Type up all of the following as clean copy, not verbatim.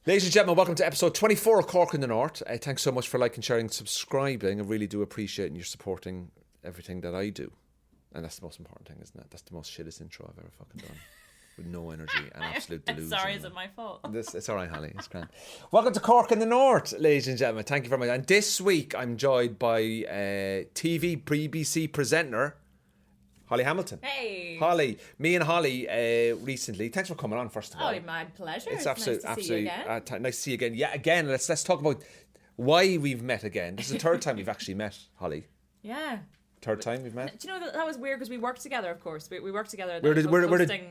Ladies and gentlemen, welcome to episode 24 of Cork in the North. Thanks so much for liking, sharing, subscribing. I really do appreciate you supporting everything that I do. And that's the most important thing, isn't it? That's the most shittest intro I've ever fucking done. With no energy and absolute delusion. Sorry, is it my fault? It's all right, Holly. It's grand. Welcome to Cork in the North, ladies and gentlemen. Thank you very much. And this week, I'm joined by TV BBC presenter, Holly Hamilton. Hey. Holly. Me and Holly recently. Thanks for coming on, first of all. Oh, my pleasure. It's nice to see you again. Nice to see you again. Yeah, again, let's talk about why we've met again. This is the third time we've actually met, Holly. Yeah. Third time we've met. Do you know that was weird because we worked together, of course. We worked together.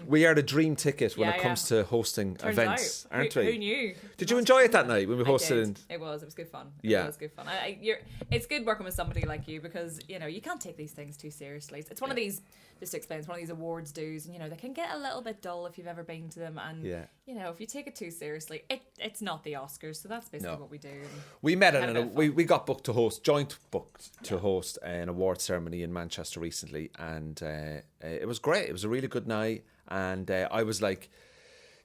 We are the dream ticket when it comes to hosting Turns events, out. aren't we? Who knew? Did you enjoy it that night when we hosted? It was good fun. Yeah. It was good fun. It's good working with somebody like you because, you know, you can't take these things too seriously. It's one of these, just to explain, it's one of these awards dues, and, you know, they can get a little bit dull if you've ever been to them. And, you know, if you take it too seriously, it's not the Oscars. So that's basically what we do. We met and we got booked to host, joint booked to host an award ceremony in Manchester recently, and it was great. It was a really good night, and I was like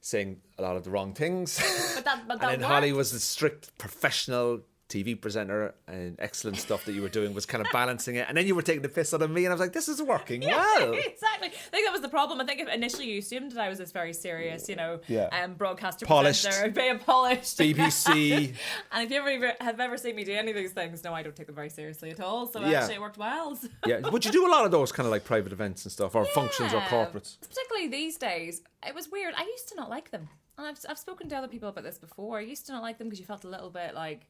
saying a lot of the wrong things. But that and then worked. Holly was the strict professional TV presenter, and excellent stuff that you were doing was kind of balancing it, and then you were taking the piss out of me, and I was like, this is working well. Exactly. I think that was the problem. I think initially you assumed that I was this very serious, you know, broadcaster, polished, presenter, very polished BBC. And if you have ever seen me do any of these things, no, I don't take them very seriously at all. So actually it worked well. So. Yeah, would you do a lot of those kind of like private events and stuff, or functions or corporates? Particularly these days, it was weird. I used to not like them, and I've spoken to other people about this before. I used to not like them because you felt a little bit like,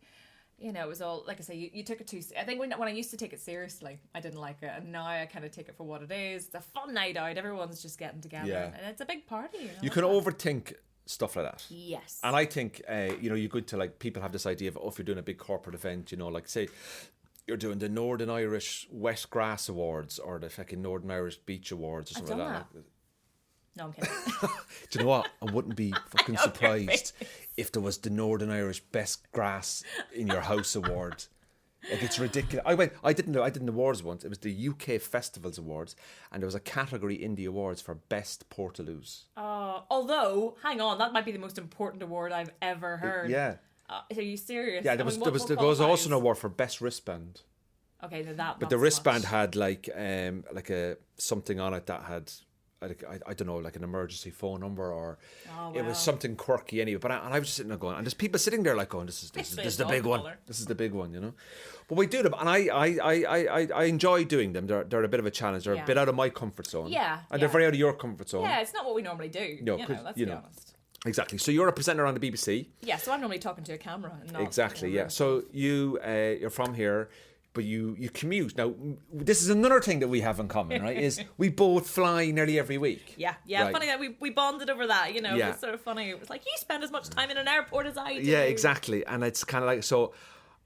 you know, it was all, like I say, you took it too... I think when I used to take it seriously, I didn't like it. And now I kind of take it for what it is. It's a fun night out. Everyone's just getting together. Yeah. And it's a big party. You can overthink stuff like that. Yes. And I think, you know, you're good to, like, people have this idea of, if you're doing a big corporate event, you know, like, say, you're doing the Northern Irish Wet Grass Awards or the fucking Northern Irish Beach Awards or something like that. No, I'm kidding. Do you know what? I wouldn't be fucking surprised if there was the Northern Irish Best Grass in Your House Award. Like, it's ridiculous. I did an awards once. It was the UK Festivals Awards, and there was a category in the awards for Best Portaloos. Although, hang on, that might be the most important award I've ever heard. Yeah. Are you serious? Yeah, there was also an award for Best Wristband. Okay, that. But the wristband had like a something on it that had, I don't know, like an emergency phone number, or it was something quirky anyway. But I was just sitting there going, and there's people sitting there like going, this is the big one. This is the big one, you know. But we do them, and I enjoy doing them. They're a bit of a challenge. They're a bit out of my comfort zone. Yeah. And they're very out of your comfort zone. Yeah, it's not what we normally do. No, let's be honest. Exactly. So you're a presenter on the BBC. Yeah, so I'm normally talking to a camera. And not, exactly, yeah. So you're from here, but you commute. Now, this is another thing that we have in common, right? Is we both fly nearly every week. Yeah. Right. Funny that we bonded over that, you know. Yeah. It's sort of funny. It was like, you spend as much time in an airport as I do. Yeah, exactly. And it's kind of like, so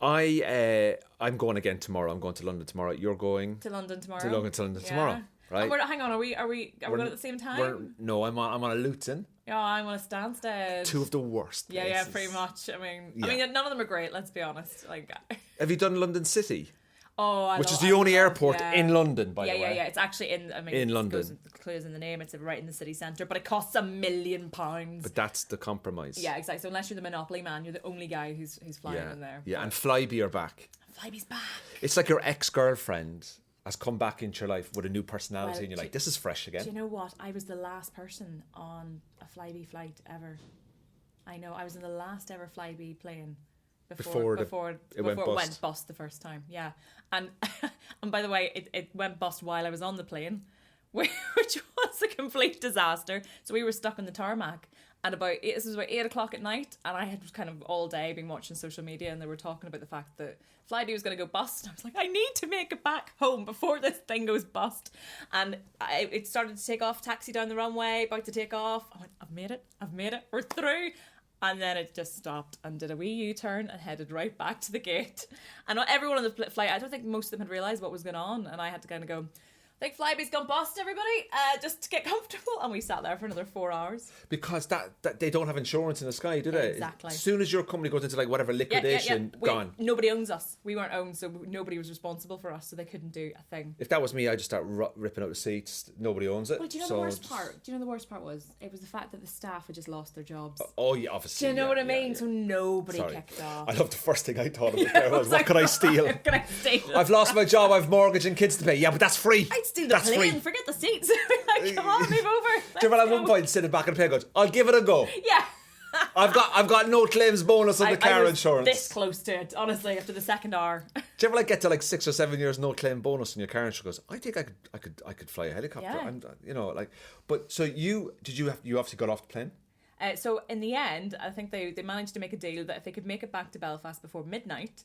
I'm going again tomorrow. I'm going to London tomorrow. You're going to London tomorrow. Tomorrow. Right. Hang on, are we going at the same time? No, I'm on a Luton. Yeah, I'm on a Stansted. Two of the worst places. Yeah, pretty much. I mean, none of them are great. Let's be honest. Like, have you done London City? Which is the only airport in London, by the way. Yeah. It's actually in London. It clues in the name. It's right in the city centre, but it costs £1 million. But that's the compromise. Yeah, exactly. So unless you're the Monopoly man, you're the only guy who's flying in there. Yeah, and Flybe are back. Flybe's back. It's like your ex-girlfriend has come back into your life with a new personality, and you're like, this is fresh again. Do you know what? I was the last person on a Flybe flight ever. I know, I was in the last ever Flybe plane before it went bust the first time. Yeah, and by the way, it went bust while I was on the plane, which was a complete disaster. So we were stuck on the tarmac. And this was about 8 o'clock at night, and I had kind of all day been watching social media, and they were talking about the fact that Flybe was going to go bust. And I was like, I need to make it back home before this thing goes bust. And it started to take off, taxi down the runway, about to take off. I went, I've made it, we're through. And then it just stopped and did a wee U-turn and headed right back to the gate. And everyone on the flight, I don't think most of them had realised what was going on, and I had to kind of go, Like, Flybe's gone bust, everybody. Just to get comfortable. And we sat there for another 4 hours. Because that they don't have insurance in the sky, do they? Exactly. As soon as your company goes into like whatever liquidation, gone. Nobody owns us. We weren't owned, so nobody was responsible for us, so they couldn't do a thing. If that was me, I'd just start ripping out the seats. Nobody owns it. Well, do you know the worst part? Do you know the worst part was? It was the fact that the staff had just lost their jobs. Oh, yeah, obviously. Do you know what I mean? So nobody kicked off. I love the first thing I thought of there was, what could I steal? What can I steal? I've lost my job, I've mortgage and kids to pay. Yeah, but that's free. I'd steal the plane, free. Forget the seats. Like, come on, move over. Do you remember at one point sitting back in the plane goes, I'll give it a go. Yeah. I've got no claims bonus on the car insurance. This close to it, honestly, after the second hour. Do you ever like get to like 6 or 7 years no claim bonus on your car insurance? Goes, I think I could fly a helicopter. Yeah. But so you obviously got off the plane? So in the end, I think they managed to make a deal that if they could make it back to Belfast before midnight,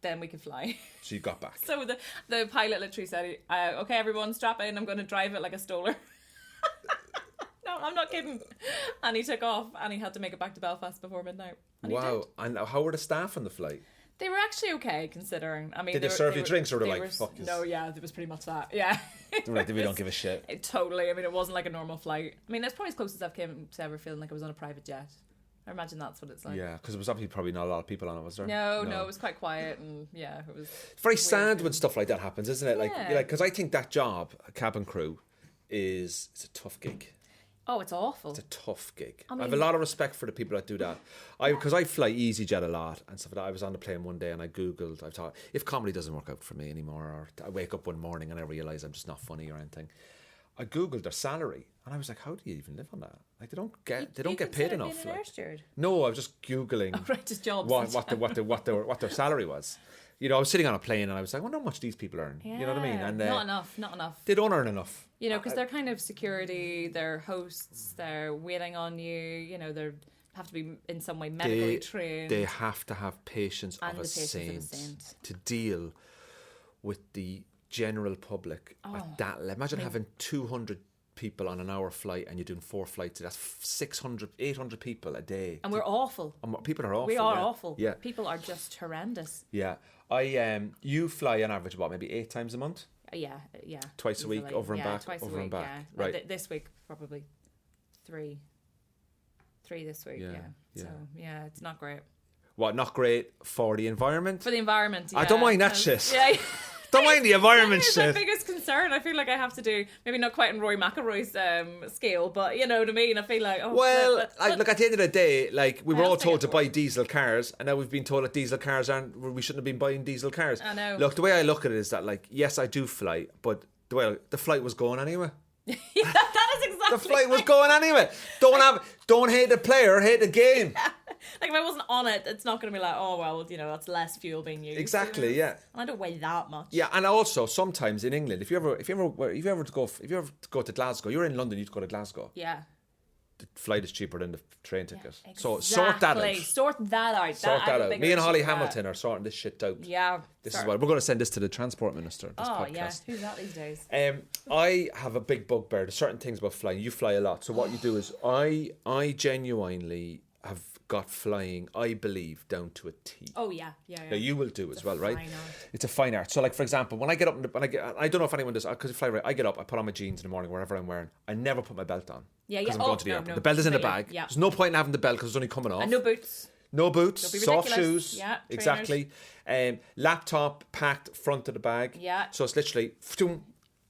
then we could fly. So you got back. So the pilot literally said, okay, everyone strap in, I'm going to drive it like a stoler. No, I'm not kidding. And he took off and he had to make it back to Belfast before midnight. And wow. And how were the staff on the flight? They were actually okay, considering. I mean, did they serve you drinks, or were they like, fuck you? No, yeah, it was pretty much that. Yeah. They were like, we don't give a shit. Totally. I mean, it wasn't like a normal flight. I mean, that's probably as close as I've came to ever feeling like I was on a private jet. I imagine that's what it's like. Yeah, because there was obviously probably not a lot of people on it, was there? No, it was quite quiet, and yeah, it was. It's very sad when stuff like that happens, isn't it? Like, because I think that job, a cabin crew, it's a tough gig. Oh, it's awful. It's a tough gig. I mean, I have a lot of respect for the people that do that. Because I fly EasyJet a lot and stuff like that. I was on the plane one day and I Googled, I thought, if comedy doesn't work out for me anymore, or I wake up one morning and I realise I'm just not funny or anything, I Googled their salary and I was like, how do you even live on that? Like, they don't get paid enough. Like, no, I was just Googling just jobs what their salary was. You know, I was sitting on a plane and I was like, I wonder how much these people earn. Yeah, you know what I mean? And not enough. They don't earn enough. You know, because they're kind of security, they're hosts, they're waiting on you, you know, they have to be in some way medically trained. They have to have patience of a saint to deal with the general public at that level. Imagine having 200 people on an hour flight and you're doing 4 flights. That's 600, 800 people a day. And we're awful. People are awful. We are awful. Yeah. People are just horrendous. Yeah. You fly on average about maybe 8 times a month? Yeah. Twice easily. A week, over and back. Twice over a week, and back. Yeah. Right. This week, probably 3. 3 this week, yeah. So, yeah, it's not great. What, not great for the environment? For the environment, yeah. I don't mind that shit. Yeah. Don't mind the environment shit. That's my biggest concern. I feel like I have to do, maybe not quite in Roy McIlroy's scale, but you know what I mean? I feel like, look, at the end of the day, like, we were all told to buy diesel cars, and now we've been told that diesel cars we shouldn't have been buying diesel cars. I know. Look, the way I look at it is that, like, yes, I do fly, but the flight was going anyway. Yeah, that is exactly. The flight was going anyway. Don't hate the player, hate the game. Yeah. Like, if I wasn't on it, it's not going to be like, oh well, you know, that's less fuel being used. Exactly, yeah. And I don't weigh that much. Yeah, and also sometimes in England, if you ever go to Glasgow, you're in London, you'd go to Glasgow. Yeah. The flight is cheaper than the train ticket. Yeah, exactly. So sort that out. Sort that out. Me and Holly Hamilton are sorting this shit out. Yeah. This is why we're going to send this to the Transport Minister. This podcast. Yeah. Who's that these days? I have a big bugbear. There's certain things about flying. You fly a lot, so what you do is I genuinely have got flying, I believe, down to a T. Oh yeah. Now, you will do as well, right? Fine art. It's a fine art. So, like, for example, when I get up, I don't know if anyone does, because I fly right. I get up, I put on my jeans in the morning, wherever I'm wearing. I never put my belt on. Yeah. Because I'm going to the airport. The belt is in the bag. Yeah. There's no point in having the belt because it's only coming off. And no boots. No boots, soft shoes. Yeah, exactly. Laptop packed front of the bag. Yeah. So it's literally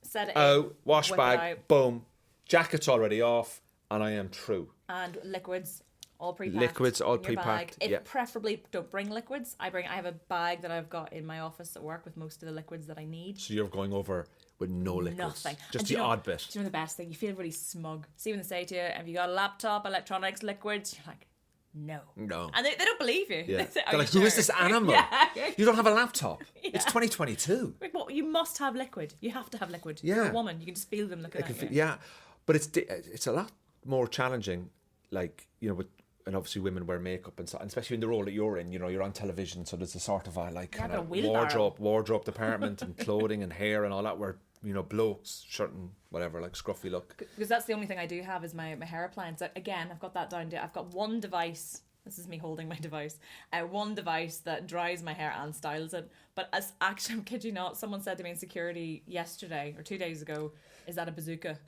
set it out, wash bag, boom. Jacket's already off, and I am true. And liquids. All pre-packed. Preferably don't bring liquids. I have a bag that I've got in my office at work with most of the liquids that I need. So you're going over with no liquids. Nothing. Just the odd bit. Do you know the best thing? You feel really smug. See when they say to you, have you got a laptop, electronics, liquids? You're like, no. And they don't believe you. Yeah. They're like, who is this animal? You don't have a laptop. Yeah. It's 2022. Well, you must have liquid. You have to have liquid. Yeah. You're a woman. You can just feel them looking at you. Yeah. But it's a lot more challenging, like, you know, and obviously women wear makeup and so, and especially in the role that you're in, you know, you're on television, so there's a sort of kind of wardrobe department and clothing and hair and all that, where, you know, blokes, shirt and whatever, like scruffy look. Because that's the only thing I do have is my hair appliance. Again, I've got that down to, I've got one device This is me holding my device. One device that dries my hair and styles it. But as actually, I kid you not, someone said to me in security yesterday or 2 days ago, "Is that a bazooka?"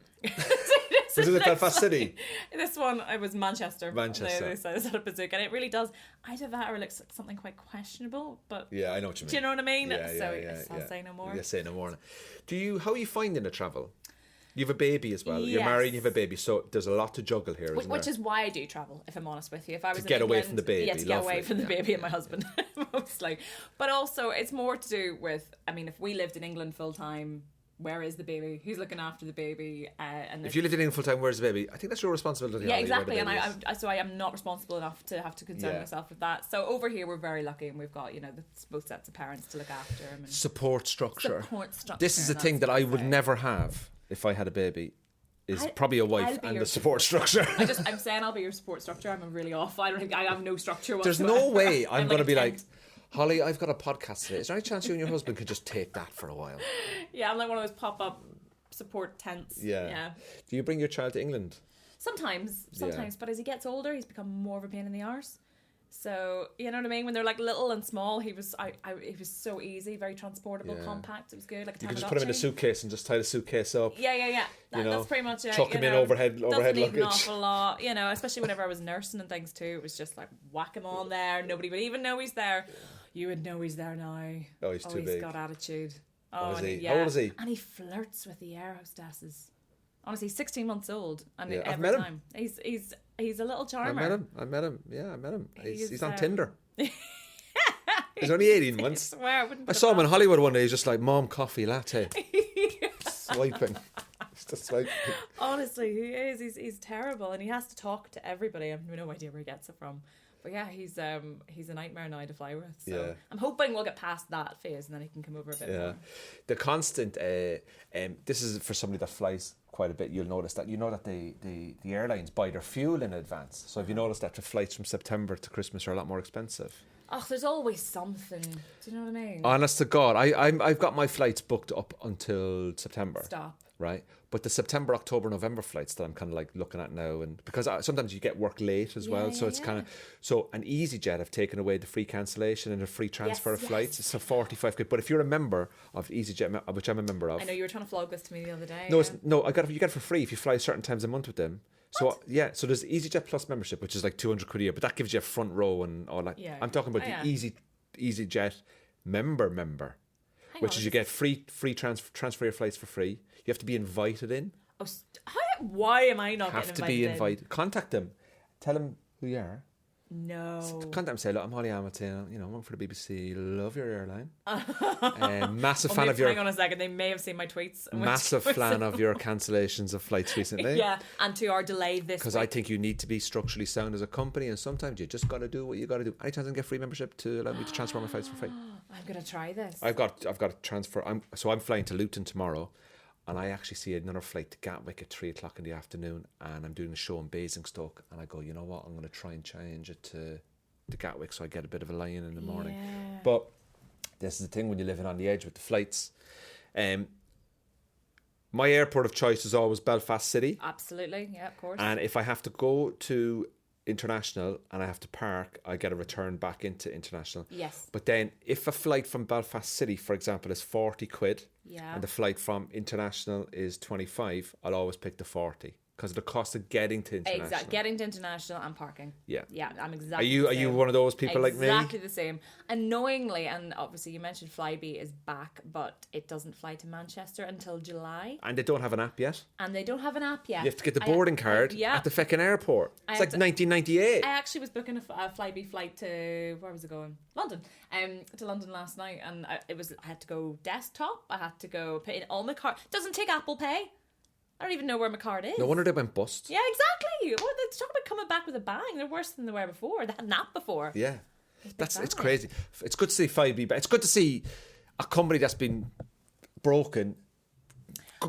Was it Belfast City? This one, it was Manchester. Manchester. They said, "Is that a bazooka?" And it really does. Either that or it looks like something quite questionable. But yeah, I know what you mean. Do you know what I mean? Yeah, I'll say no more. Yeah, say no more. How are you finding the travel? You have a baby as well. Yes. You're married and you have a baby, so there's a lot to juggle here, isn't Which there? is why I do travel, if I'm honest with you. If I was to get away from the baby. Yeah, to get away from the baby and my husband, mostly. But also, it's more to do with, I mean, if we lived in England full time, where is the baby? Who's looking after the baby? And if you lived in England full time, where's the baby? I think that's your responsibility. Yeah, exactly. And I am not responsible enough to have to concern myself with that. So over here, we're very lucky, and we've got both sets of parents to look after them. And support structure. This is a thing that I would never have if I had a baby. Is probably a wife and a support structure. I'm saying I'll be your support structure. I'm really off. I have no structure whatsoever. There's no way I'm going to be like, Holly, I've got a podcast today. Is there any chance you and your husband could just take that for a while? Yeah, I'm like one of those pop-up support tents. Yeah. Do you bring your child to England? Sometimes. But as he gets older, he's become more of a pain in the arse. So, you know what I mean? When they're like little and small, he was so easy, very transportable, compact. It was good. Like you could just put him in a suitcase and just tie the suitcase up. Yeah. That's pretty much it. Chuck him in overhead luggage. An awful lot, especially whenever I was nursing and things too. It was just like whack him on there. Nobody would even know he's there. You would know he's there now. Oh, he's too big. He's got attitude. How old is he? And he flirts with the air hostesses. Honestly, he's 16 months old, and I've met him. He's a little charmer. I met him. Yeah, I met him. He's on Tinder. He's only 18 months. I saw him in Hollywood one day. He's just like, "Mom, coffee, latte." Swiping. He's just swiping. Honestly, he is. He's terrible, and he has to talk to everybody. I have no idea where he gets it from. But yeah, he's a nightmare now to fly with. So I'm hoping we'll get past that phase and then he can come over a bit more. The constant, this is for somebody that flies quite a bit, you'll notice that the airlines buy their fuel in advance. So have you noticed that the flights from September to Christmas are a lot more expensive? Oh, there's always something. Do you know what I mean? Honest to God, I've got my flights booked up until September. Stop. Right? But the September, October, November flights that I'm kind of like looking at now, and because sometimes you get work late as well, so it's kind of an EasyJet have taken away the free cancellation and a free transfer of flights. It's a 45 quid. But if you're a member of EasyJet, which I'm a member of, I know you were trying to flog this to me the other day. No, you get it for free if you fly certain times a month with them. So so there's EasyJet Plus membership, which is like 200 quid a year, but that gives you a front row and all that. I'm talking about the EasyJet member. Which is you get free transfer your flights for free. You have to be invited in. Oh, why am I not getting invited? Have to be invited. Contact them. Tell them who you are. No. Contact them. Say, look, I'm Holly Hamilton. I'm working for the BBC. Love your airline. Massive fan of your. Hang on a second. They may have seen my tweets. Massive fan of your cancellations of flights recently. Yeah, and to our delay this. Because I think you need to be structurally sound as a company, and sometimes you just got to do what you got to do. Any chance I can get free membership to allow me to transfer my flights for free? I'm gonna try this. I've got to transfer. I'm flying to Luton tomorrow. And I actually see another flight to Gatwick at 3:00 in the afternoon, and I'm doing a show in Basingstoke, and I go, you know what, I'm going to try and change it to Gatwick so I get a bit of a lie-in the morning. Yeah. But this is the thing when you're living on the edge with the flights. My airport of choice is always Belfast City. Absolutely, yeah, of course. And if I have to go to international and I have to park, I get a return back into international. Yes. But then if a flight from Belfast City, for example, is 40 quid and the flight from international is 25, I'll always pick the 40 because of the cost of getting to international. Exactly, getting to international and parking. Yeah. Yeah, I'm exactly Are you one of those people like me? Exactly the same. Annoyingly, and obviously you mentioned Flybe is back, but it doesn't fly to Manchester until July. And they don't have an app yet. You have to get the boarding card at the feckin' airport. It's like 1998. I actually was booking a Flybe flight to, where was it going? London. To London last night, and I had to go desktop. I had to go put in all my card. Doesn't take Apple Pay. I don't even know where my card is. No wonder they went bust. Yeah, exactly. Well, they're talking about coming back with a bang. They're worse than they were before. They had an app before. Yeah. It's crazy. It's good to see Flybe, but it's good to see a company that's been broken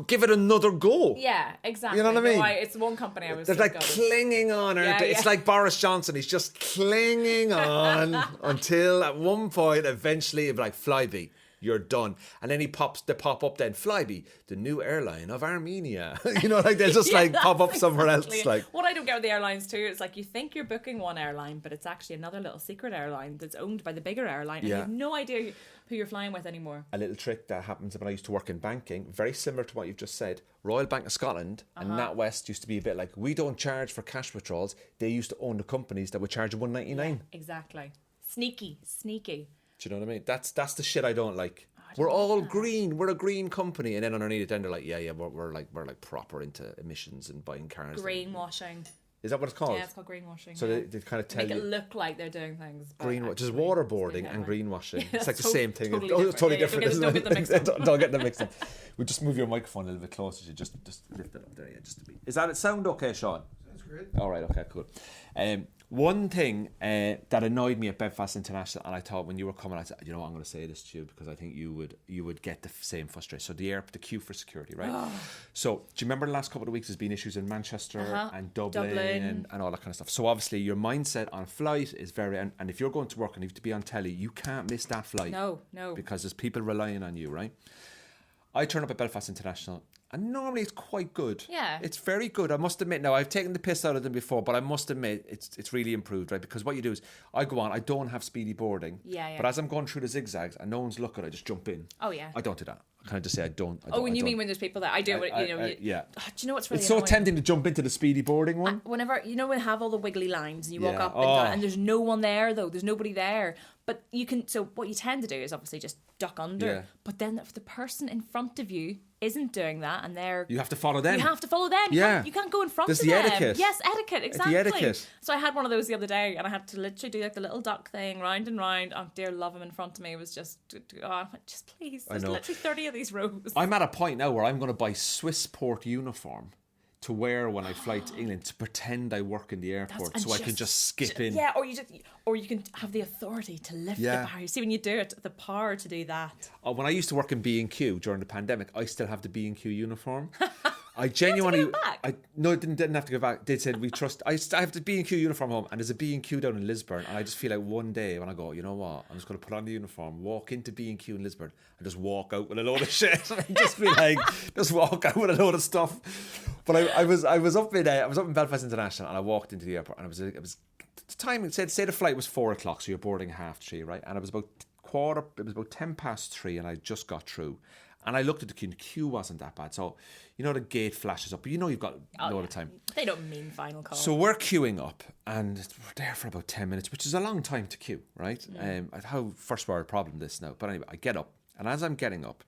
give it another go. Yeah, exactly. You know what I mean? It's one company I was. They're like clinging on. It's like Boris Johnson. He's just clinging on until at one point, eventually, it'll be like Flybe. you're done. And then they pop up then, Flybe, the new airline of Armenia. You know, like they'll just like pop up somewhere else. Like what I don't get with the airlines too, it's like you think you're booking one airline, but it's actually another little secret airline that's owned by the bigger airline, and you have no idea who you're flying with anymore. A little trick that happens when I used to work in banking, very similar to what you've just said. Royal Bank of Scotland and NatWest used to be a bit like, we don't charge for cash withdrawals. They used to own the companies that would charge you $1.99. Yeah, exactly. Sneaky. Do you know what I mean? That's the shit I don't like. We're all green. We're a green company, and then underneath it, then they're like, we're like proper into emissions and buying cars. Greenwashing. Is that what it's called? Yeah, it's called greenwashing. So they kind of tell make it look like they're doing things. Just waterboarding and greenwashing. Yeah, it's like the same thing. Totally different. Isn't Don't get them mixed up. Don't get them mixed up. We'll just move your microphone a little bit closer. Just lift it up there. Yeah, just to be. Is that it? Sound okay, Sean? Sounds great. All right. Okay. Cool. One thing that annoyed me at Belfast International, and I thought when you were coming, I said, you know what, I'm going to say this to you because I think you would get the same frustration. So the queue for security, right? So do you remember the last couple of weeks there's been issues in Manchester and Dublin and all that kind of stuff. So obviously your mindset on a flight is very, and if you're going to work and you have to be on telly, you can't miss that flight. No. Because there's people relying on you, right? I turn up at Belfast International, and normally it's quite good. Yeah. It's very good. I must admit, now I've taken the piss out of them before, but I must admit it's really improved, right? Because what you do is, I go on, I don't have speedy boarding. Yeah. But as I'm going through the zigzags and no one's looking, I just jump in. Oh, yeah. I don't do that. I kind of just say I don't. When you mean when there's people there? I do it, yeah. Do you know what's really It's so annoying? tempting to jump into the speedy boarding one. Whenever, when I have all the wiggly lines and you walk up and down, and there's no one there though, there's nobody there. But you can, so what you tend to do is obviously just duck under. Yeah. But then if the person in front of you isn't doing that and you have to follow them. You can't go in front of them. There's the etiquette. Yes, etiquette, exactly. The etiquette. So I had one of those the other day and I had to literally do like the little duck thing, round and round. Oh dear love, him in front of me was just, just please, there's literally 30 of these rows. I'm at a point now where I'm going to buy Swissport uniform to wear when I fly to England to pretend I work in the airport so I can just skip in. Yeah, or you can have the authority to lift the bar. You see, when you do it, the power to do that. When I used to work in B&Q during the pandemic, I still have the B&Q uniform. I genuinely, didn't have to go back. They said we trust. I have the B&Q uniform home, and there's a B&Q down in Lisburn, and I just feel like one day when I go, you know what, I'm just going to put on the uniform, walk into B&Q in Lisburn, and just walk out with a load of shit. And just be like, just walk out with a load of stuff. But I was up in Belfast International, and I walked into the airport, and it was the time. Say the flight was 4:00, so you're boarding 3:30, right? And it was about 3:10, and I just got through. And I looked at the queue, and the queue wasn't that bad. So, the gate flashes up, but you've got a lot of time. They don't mean final call. So we're queuing up, and we're there for about 10 minutes, which is a long time to queue, right? How first world problem this now. But anyway, I get up, and as I'm getting up,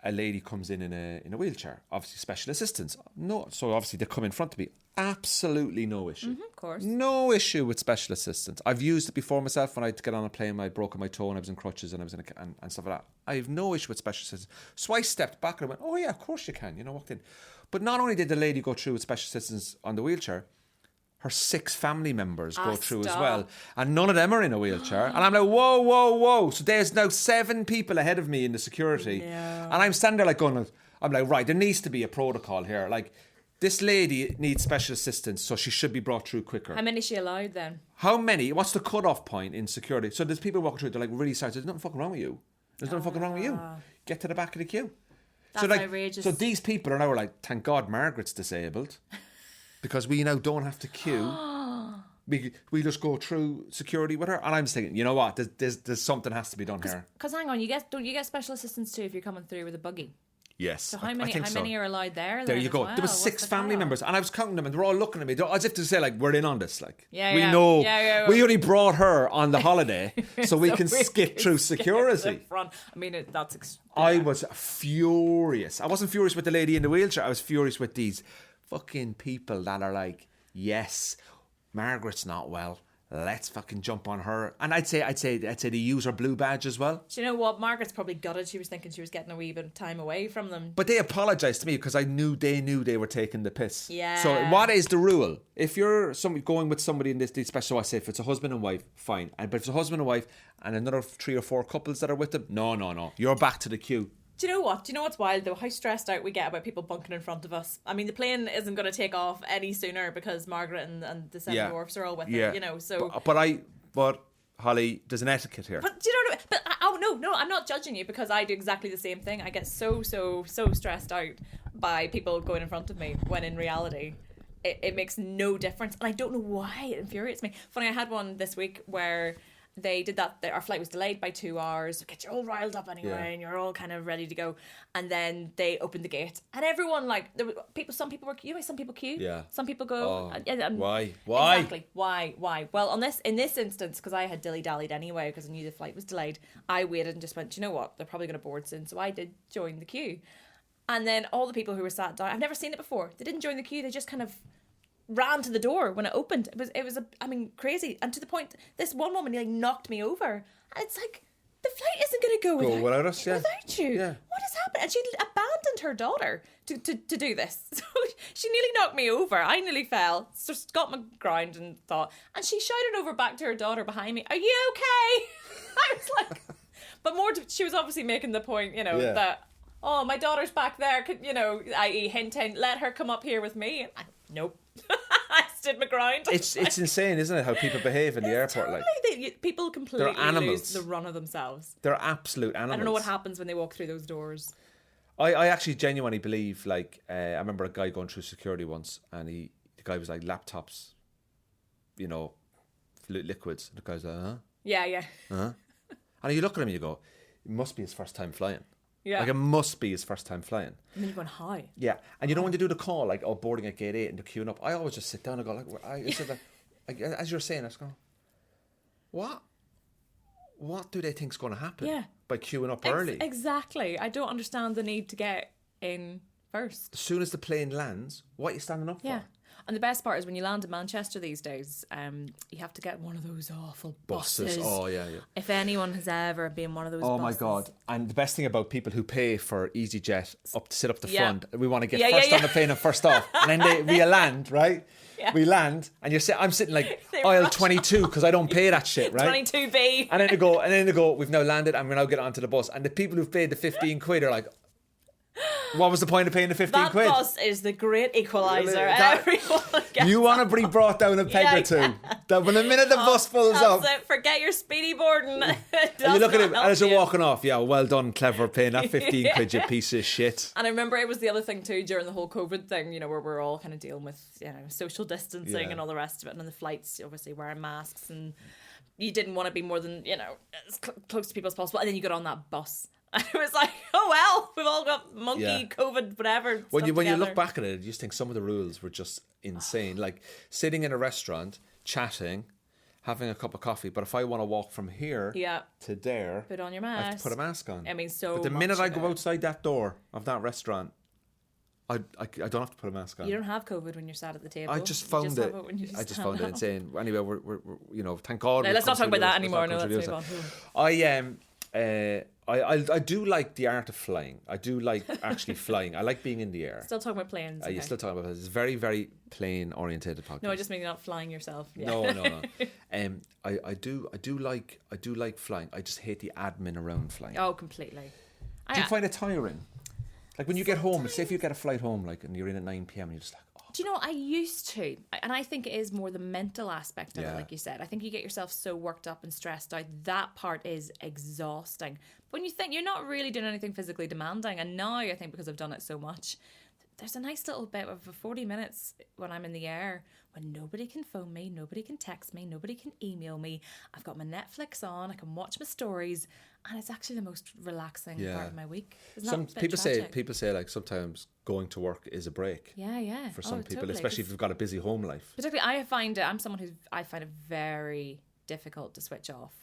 a lady comes in a wheelchair, obviously special assistance. No, so obviously they come in front of me. Absolutely no issue. Of course. No issue with special assistance. I've used it before myself when I had to get on a plane. I'd broken my toe and I was in crutches and I was and stuff like that. I have no issue with special assistance. So I stepped back and I went, oh yeah, of course you can. Walked in. But not only did the lady go through with special assistance on the wheelchair, her 6 family members go through as well. And none of them are in a wheelchair. And I'm like, whoa. So there's now 7 people ahead of me in the security. Yeah. And I'm standing there like going, I'm like, right, there needs to be a protocol here. Like, this lady needs special assistance, so she should be brought through quicker. How many is she allowed then? How many? What's the cut-off point in security? So there's people walking through, they're like really sorry. There's nothing fucking wrong with you. There's nothing fucking wrong with you. Get to the back of the queue. That's outrageous. So these people are now like, thank God Margaret's disabled. Because we now don't have to queue. We just go through security with her. And I'm just thinking, you know what? There's something has to be done here. Because hang on, don't you get special assistance too if you're coming through with a buggy? Yes. So how many are allowed there? There you go. There was 6 family members, and I was counting them, and they're all looking at me as if to say, like, we're in on this. Like, we know we only brought her on the holiday, so we can skip through security. I mean, that's. I was furious. I wasn't furious with the lady in the wheelchair. I was furious with these fucking people that are like, yes, Margaret's not well. Let's fucking jump on her. And I'd say they use her blue badge as well. Do you know what? Margaret's probably gutted. She was thinking she was getting a wee bit of time away from them. But they apologised to me because I knew they were taking the piss. Yeah. So what is the rule? If you're going with somebody in this, especially I say if it's a husband and wife, fine. But if it's a husband and wife and another 3 or 4 couples that are with them, no. You're back to the queue. Do you know what? Do you know what's wild though? How stressed out we get about people bunking in front of us. I mean, the plane isn't going to take off any sooner because Margaret and the 7 dwarfs are all with her. So. But Holly, there's an etiquette here. But do you know what I mean? But no, I'm not judging you, because I do exactly the same thing. I get so stressed out by people going in front of me, when in reality it makes no difference, and I don't know why it infuriates me. Funny, I had one this week where they did that. Our flight was delayed by 2 hours. Get you all riled up anyway, and you're all kind of ready to go. And then they opened the gate, and everyone, like, there were people. Some people were queuing, some people queue. Yeah. Some people go. Why? Exactly. Why? Well, in this instance, because I had dilly-dallied anyway, because I knew the flight was delayed, I waited and just went, do you know what? They're probably going to board soon. So I did join the queue. And then all the people who were sat down, I've never seen it before. They didn't join the queue. They just kind of ran to the door when it opened. It was crazy. And to the point, this one woman nearly knocked me over. And it's like, the flight isn't going to go without us, yeah. Without you. Yeah. What has happened? And she abandoned her daughter to do this. So she nearly knocked me over. I nearly fell. Just got my ground and thought. And she shouted over back to her daughter behind me, "Are you okay?" I was like, but more, she was obviously making the point, that, oh, my daughter's back there, i.e. hint, let her come up here with me. And nope. I stood my ground. It's insane, isn't it, how people behave in the airport? Totally. People completely lose the run of themselves. They're absolute animals. I don't know what happens when they walk through those doors. I actually genuinely believe, like, I remember a guy going through security once, and the guy was like, laptops, liquids. The guy's like, huh? Yeah. Uh-huh. And you look at him and you go, it must be his first time flying. Yeah. Like, it must be his first time flying. And then you're going, hi. Yeah. And when they do the call, like, boarding at gate 8 and they're queuing up, I always just sit down and go, like, as you're saying, I was going, what do they think's going to happen? Yeah. By queuing up early? Exactly. I don't understand the need to get in first. As soon as the plane lands, what are you standing up for? And the best part is when you land in Manchester these days, you have to get one of those awful buses. Oh, yeah. If anyone has ever been one of those buses. Oh, my God. And the best thing about people who pay for EasyJet to sit up the front, we want to get first on the plane and first off. And then we land, right? Yeah. We land, and I'm sitting like aisle 22 because I don't pay that shit, right? 22B. And then they go, we've now landed and we're now getting onto the bus. And the people who've paid the 15 quid are like, what was the point of paying the 15 quid? That bus is the great equaliser. Everyone gets you want to be brought down a peg or two. That when the minute the bus pulls up, forget your speedy boarding. And you look at him as you're walking off. Yeah, well done, clever, paying that 15 quid, you piece of shit. And I remember it was the other thing too during the whole COVID thing, where we're all kind of dealing with social distancing and all the rest of it, and on the flights obviously wearing masks, and you didn't want to be more than as close to people as possible, and then you got on that bus. I was like, oh well, we've all got monkey, COVID, whatever. When you look back at it, you just think some of the rules were just insane. Like sitting in a restaurant, chatting, having a cup of coffee. But if I want to walk from here to there, put on your mask. I have to put a mask on. I mean, but the minute I go outside that door of that restaurant, I don't have to put a mask on. You don't have COVID when you're sat at the table. I just found it. I just found it insane. Anyway, we're thank God. No, let's not talk about that anymore. No, let's move on. I do like the art of flying. I do like actually flying. I like being in the air. Still talking about planes. You're still talking about it. It's a very, very plane orientated podcast. No, I just mean you're not flying yourself. Yeah. No. I do like flying. I just hate the admin around flying. Oh, completely. Do you find it tiring? Like when you get home, say if you get a flight home, like, and you're in at 9 p.m. and you're just like, do you know, I used to, and I think it is more the mental aspect of it, like you said. I think you get yourself so worked up and stressed out. That part is exhausting. But when you think you're not really doing anything physically demanding, and now I think because I've done it so much, there's a nice little bit of 40 minutes when I'm in the air when nobody can phone me, nobody can text me, nobody can email me. I've got my Netflix on, I can watch my stories, and it's actually the most relaxing part of my week. Some people say like sometimes going to work is a break. Yeah. For some people, especially if you've got a busy home life. Particularly, I'm someone I find it very difficult to switch off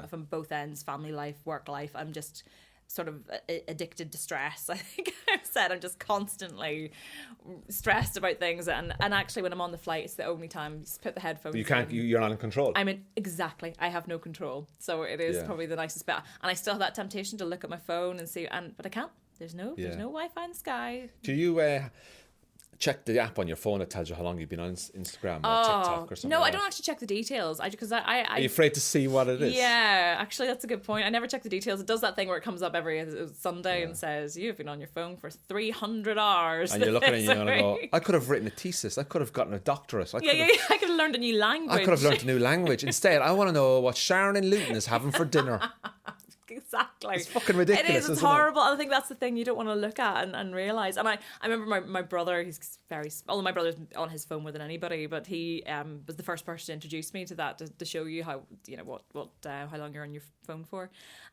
from both ends, family life, work life. I'm just sort of addicted to stress. I think I've said I'm just constantly stressed about things, and actually when I'm on the flight, it's the only time you just put the headphones you're not in control. Exactly, I have no control, so it is probably the nicest bit. And I still have that temptation to look at my phone and see, but I can't. There's no Wi-Fi in the sky. Do check the app on your phone that tells you how long you've been on Instagram or TikTok or something. No, like I don't actually check the details. Are you afraid to see what it is? Yeah, actually, that's a good point. I never check the details. It does that thing where it comes up every Sunday and says, you've been on your phone for 300 hours. And you're looking at you and go, I could have written a thesis. I could have gotten a doctorate. I could have learned a new language. I could have learned a new language. Instead, I want to know what Sharon in Luton is having for dinner. Exactly. It's fucking ridiculous. It is. It's horrible. I think that's the thing you don't want to look at and realise. And I remember my brother, he's although my brother's on his phone more than anybody, but he was the first person to introduce me to that, to show you how, how long you're on your phone for.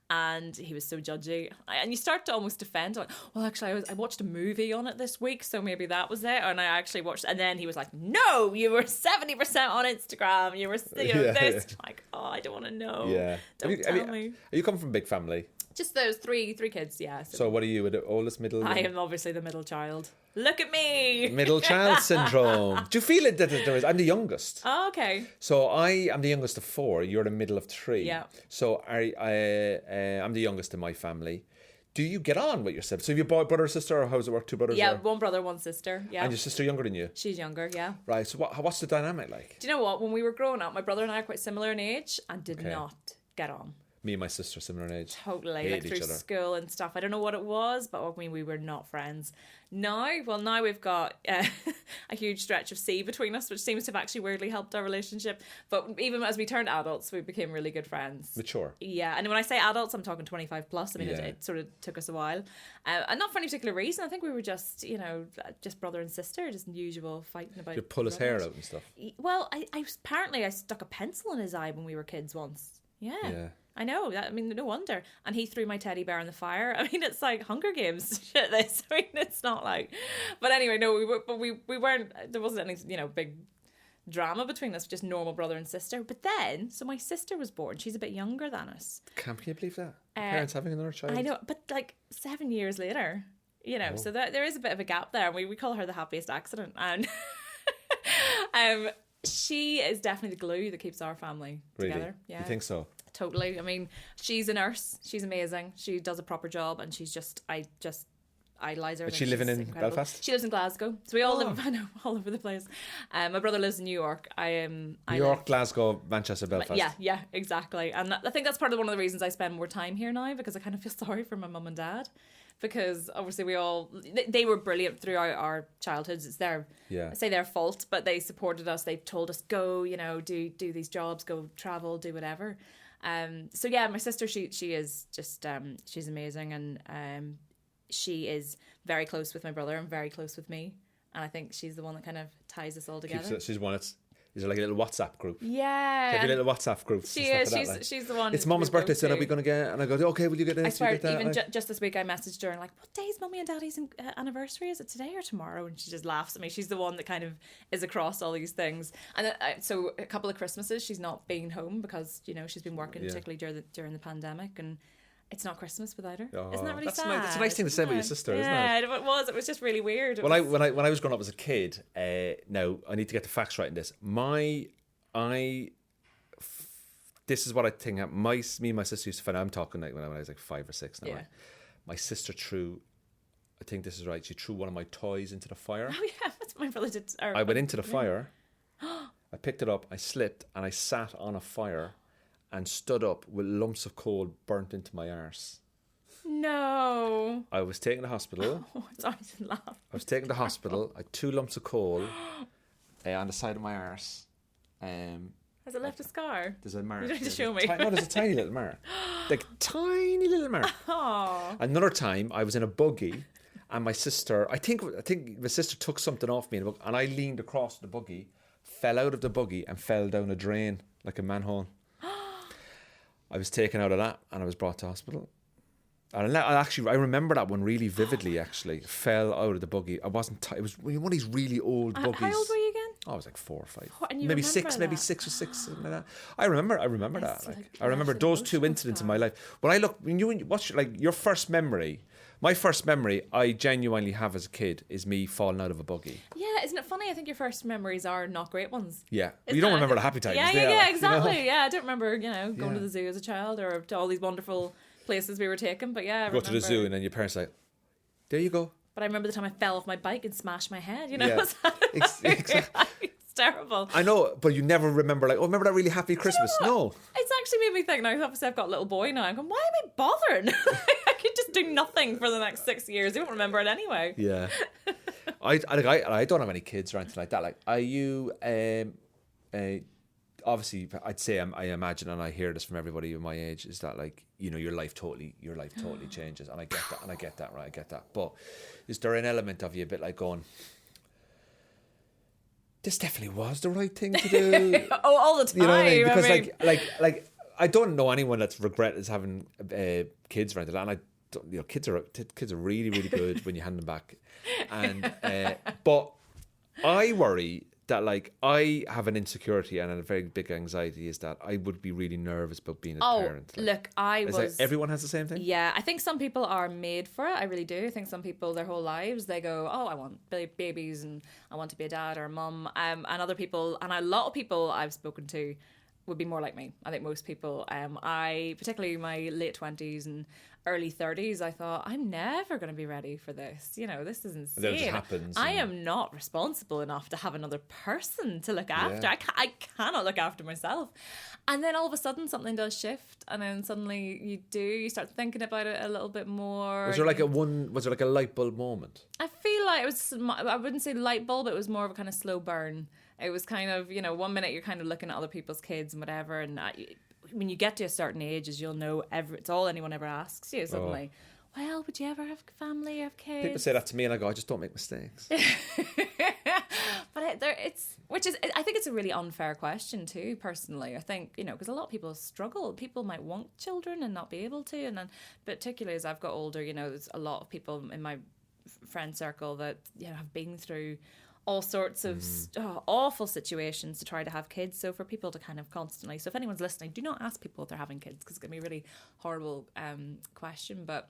And he was so judgy. And you start to almost defend, like, well, actually, I watched a movie on it this week, so maybe that was it. And I actually watched, and then he was like, no, you were 70% on Instagram. You were, this. Like, oh, I don't want to know. Yeah. Don't tell me. Are you coming from a big family? Just those three kids, yeah. So what are you, the oldest, middle? I am obviously the middle child. Look at me! Middle child syndrome. Do you feel it that there is? I'm the youngest. Oh, okay. So I am the youngest of 4. You're the middle of 3. Yeah. So I'm the youngest in my family. Do you get on with your siblings? So have you a brother or sister, or how does it work? 2 brothers? Yeah, 1 brother, 1 sister. Yeah. And your sister younger than you? She's younger, yeah. Right. So what's the dynamic like? Do you know what? When we were growing up, my brother and I are quite similar in age and did not get on. Me and my sister similar in age. Totally. Like through school and stuff. I don't know what it was, but I mean, we were not friends. Now we've got a huge stretch of sea between us, which seems to have actually weirdly helped our relationship. But even as we turned adults, we became really good friends. Mature. Yeah. And when I say adults, I'm talking 25 plus. I mean, it sort of took us a while. And not for any particular reason. I think we were just, just brother and sister, just usual fighting about. You pull his hair out and stuff. Well, I stuck a pencil in his eye when we were kids once. Yeah. I know. No wonder. And he threw my teddy bear in the fire. I mean, it's like Hunger Games shit. This. I mean, it's not like. But anyway, no. We weren't. There wasn't any big drama between us. Just normal brother and sister. But then, so my sister was born. She's a bit younger than us. Can you believe that? Parents having another child. I know, but like 7 years later, so there is a bit of a gap there. And we call her the happiest accident. And she is definitely the glue that keeps our family together. Yeah. You think so? Totally. I mean, she's a nurse. She's amazing. She does a proper job, and I idolize her. Is she living in incredible. Belfast? She lives in Glasgow. So we all live, all over the place. My brother lives in New York. New York, Glasgow, Manchester, Belfast. Yeah, exactly. And I think that's one of the reasons I spend more time here now, because I kind of feel sorry for my mum and dad. Because obviously they were brilliant throughout our childhoods. It's I say their fault, but they supported us. They told us, go, do these jobs, go travel, do whatever. So yeah, my sister, she is just, she's amazing. And she is very close with my brother and very close with me. And I think she's the one that kind of ties us all together. She's one that's... Is there like a little WhatsApp group? Yeah. Have you a little WhatsApp group? She is. She's the one. It's Mum's birthday, so are we going to get... And I go, okay, will you get this? I swear, you get that? even just this week I messaged her and like, what day is Mummy and Daddy's anniversary? Is it today or tomorrow? And she just laughs at me. She's the one that kind of is across all these things. And so a couple of Christmases she's not been home because, she's been working particularly during the pandemic, and it's not Christmas without her. Isn't that really sad? That's a nice thing to say about your sister, isn't it? Yeah, it was. It was just really weird. When I was growing up as a kid, now I need to get the facts right in this. This is what I think. Me and my sister used to find. I'm talking like when I was like 5 or 6 now. Yeah. Right? My sister threw. I think this is right. She threw one of my toys into the fire. Oh yeah, that's what my brother did. I went into the fire. I picked it up. I slipped and I sat on a fire, and stood up with lumps of coal burnt into my arse. No. I was taken to hospital. Oh, sorry to laugh. I was taken to hospital. I had 2 lumps of coal on the side of my arse. Has it left a scar? There's a mark. You don't need to show me. There's a tiny little mark. Like tiny little mark. Aww. Another time I was in a buggy, and my sister, I think my sister took something off me, and I leaned across the buggy, fell out of the buggy and fell down a drain like a manhole. I was taken out of that and I was brought to hospital. And I remember that one really vividly. Actually, fell out of the buggy. I wasn't. It was one of these really old buggies. How old were you again? Oh, I was like 4 or 5. Oh, and you maybe remember 6, that? maybe 6 or 6, something like that. I remember that. Like, I remember those 2 incidents in my life. When I look, when you watch like your first memory. My first memory I genuinely have as a kid is me falling out of a buggy. Yeah, isn't it funny? I think your first memories are not great ones. Yeah, you don't remember the happy times. Yeah, exactly. Yeah, I don't remember going to the zoo as a child or to all these wonderful places we were taken. But yeah, I go to the zoo and then your parents are like, there you go. But I remember the time I fell off my bike and smashed my head, you know? Yeah. Exactly. It's terrible. I know, but you never remember, like, oh, remember that really happy Christmas? No. It's actually made me think, now obviously I've got a little boy now, I'm going, why am I bothering? I could just do nothing for the next 6 years. I won't remember it anyway. Yeah. I don't have any kids or anything like that. Like, are you, obviously, I'd say, I imagine, and I hear this from everybody in my age, is that, like, you know, your life totally changes. And I get that, right? I get that. But is there an element of you a bit like going, this definitely was the right thing to do? All the time. You know what I mean? Because like I don't know anyone that's regretted having kids or anything. And I don't, you know, kids are really, really good when you hand them back. And but I worry that, like, I have an insecurity and a very big anxiety is that I would be really nervous about being a parent. Look, everyone has the same thing? Yeah, I think some people are made for it. I really do. I think some people, their whole lives, they go, oh, I want babies and I want to be a dad or a mum. And other people, and a lot of people I've spoken to would be more like me. I think most people, particularly in my late 20s and early 30s, I thought, I'm never going to be ready for this. You know, this is insane. And then it just happens. I am not responsible enough to have another person to look after. Yeah. I cannot look after myself. And then all of a sudden something does shift, and then suddenly you start thinking about it a little bit more. Was there like a light bulb moment? I feel like it was, I wouldn't say light bulb, it was more of a kind of slow burn. It was kind of, you know, 1 minute you're kind of looking at other people's kids and whatever, and when you get to a certain age, as you'll know, it's all anyone ever asks you suddenly. Well, would you ever have family, have kids? People say that to me and I go, I just don't make mistakes. But I think it's a really unfair question too, personally. I think, you know, because a lot of people struggle. People might want children and not be able to. And then particularly as I've got older, you know, there's a lot of people in my friend circle that, you know, have been through all sorts of awful situations to try to have kids. So for people to kind of constantly, so if anyone's listening, do not ask people if they're having kids, because it's going to be a really horrible question. But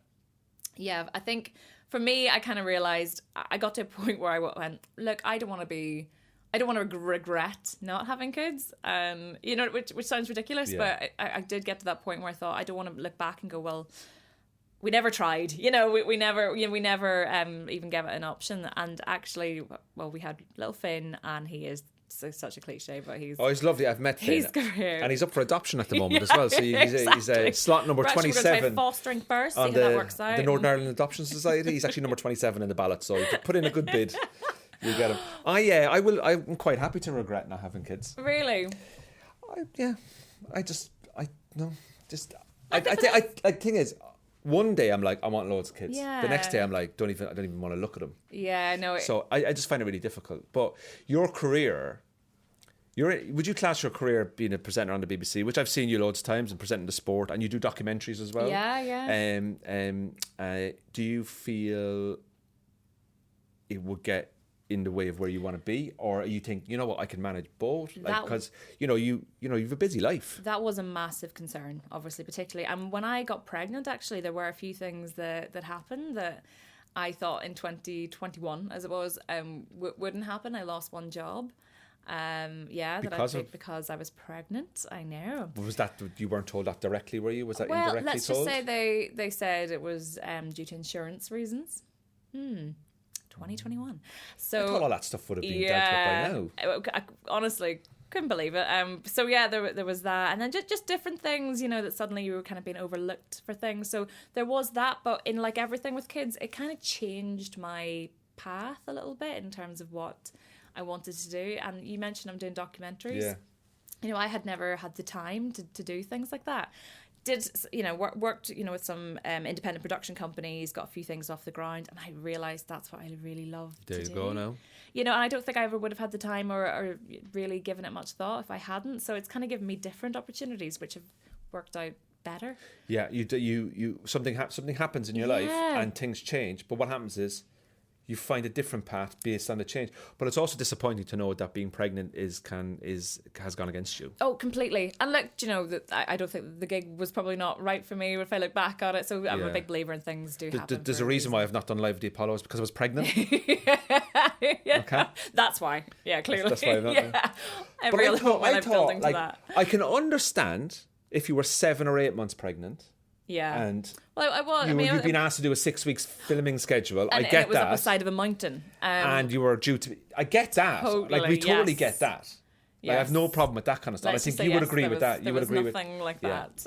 yeah, I think for me, I kind of realised, I got to a point where I went, look, I don't want to regret not having kids. You know, which sounds ridiculous, but I did get to that point where I thought, I don't want to look back and go, well, we never tried, you know, we never even gave it an option. And actually, well, we had little Finn, and he is such a cliche, but he's lovely. I've met Finn. He's great. And he's up for adoption at the moment as well. So he's slot number 27 fostering first, on see how that works out. The Northern Ireland Adoption Society. He's actually number 27 in the ballot, so if you put in a good bid, you'll get him. I'm quite happy to regret not having kids. Really? I think is, one day I'm like, I want loads of kids. Yeah. The next day I'm like, I don't even want to look at them. Yeah, no. So I just find it really difficult. But your career, would you class your career being a presenter on the BBC, which I've seen you loads of times, and presenting the sport, and you do documentaries as well? Yeah. Do you feel it would get in the way of where you want to be, or you think, you know what, I can manage both? Because you have a busy life. That was a massive concern, obviously, particularly. And when I got pregnant, actually, there were a few things that happened that I thought in 2021, as it was, wouldn't happen. I lost one job. Because I was pregnant. I know. Was that, you weren't told that directly, were you? Was that indirectly told? Well, let's just say they said it was due to insurance reasons. 2021. So I thought all that stuff would have been dealt with by now. I honestly couldn't believe it. There was that, and then just different things, you know, that suddenly you were kind of being overlooked for things. So there was that, but in like everything with kids, it kind of changed my path a little bit in terms of what I wanted to do. And you mentioned I'm doing documentaries. Yeah. You know, I had never had the time to do things like that. Worked with some independent production companies, got a few things off the ground, and I realised that's what I really love to do. There you go now. You know, and I don't think I ever would have had the time or really given it much thought if I hadn't. So it's kind of given me different opportunities, which have worked out better. Yeah, something happens in your life and things change, but what happens is you find a different path based on the change. But it's also disappointing to know that being pregnant has gone against you. Oh, completely. And look, you know, that I don't think the gig was probably not right for me if I look back on it. So I'm a big believer in things do happen. There's a reason why I've not done Live at the Apollo, is because I was pregnant. Okay. That's why. Yeah, clearly. That's why I'm not. I can understand if you were 7 or 8 months pregnant Yeah. And you've been asked to do a 6 weeks filming schedule. I get that. And it was up the side of a mountain. And you were due to... I get that. Totally, like, we totally get that. Yes. I have no problem with that kind of stuff. I think you would agree with that. You would agree with nothing like that.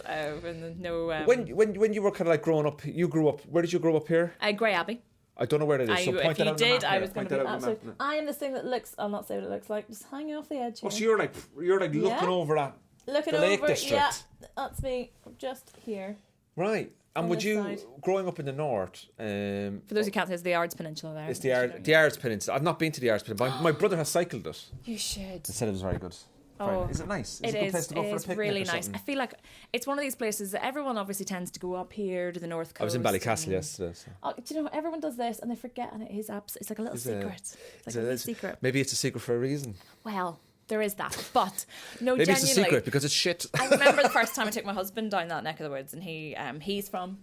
When you were kind of like growing up, you grew up... Where did you grow up here? Grey Abbey. I don't know where it is. So point if you did, I was going to be absolutely... I am this thing that looks... I'll not say what it looks like. Just hanging off the edge here. Oh, so you're like looking over at the Lake District. Yeah, that's me. Just here. Right. And would you, side. Growing up in the north... For those who can't say, it's the Ards Peninsula there. It's the Ards Peninsula. I've not been to the Ards Peninsula. My brother has cycled it. You should. And said it was very good. Oh, is it nice? It a good place to go for a picnic really nice. I feel like it's one of these places that everyone obviously tends to go up here to the north coast. I was in Ballycastle yesterday. So. Oh, do you know, everyone does this and they forget, and it is it's like a little secret. It's like a little secret. Maybe it's a secret for a reason. Well, there is that, but no, maybe genuinely, it's a secret because it's shit. I remember the first time I took my husband down that neck of the woods, and he's from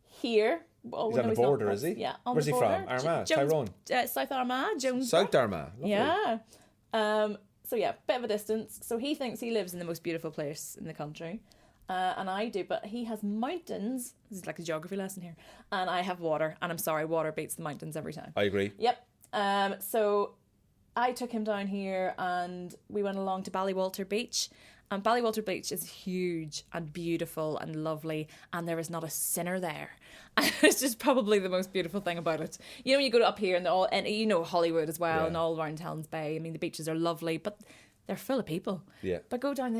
here. Oh, he's on the border, is he? Yeah. Where's he from? Armagh, Tyrone. South Armagh, Jones. South Armagh. Lovely. Yeah. So yeah, bit of a distance. So he thinks he lives in the most beautiful place in the country. And I do, but he has mountains. This is like a geography lesson here. And I have water. And I'm sorry, water beats the mountains every time. I agree. Yep. So I took him down here and we went along to Ballywalter Beach. And Ballywalter Beach is huge and beautiful and lovely, and there is not a sinner there. And it's just probably the most beautiful thing about it. You know, you go up here and you know Hollywood as well, and all around Helens Bay. I mean, the beaches are lovely, but they're full of people. Yeah. But go down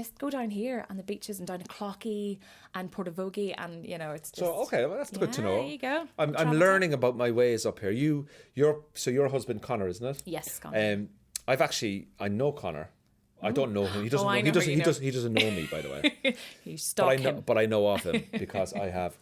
here, and the beaches, and down to Clockey and Portavogie, and you know, it's just... So okay, well, that's good to know. There you go. I'm learning about my ways up here. Your husband Connor, isn't it? Yes, Connor. I know Connor. I don't know him. He doesn't know me, by the way. You stalk him. But I know of him because I've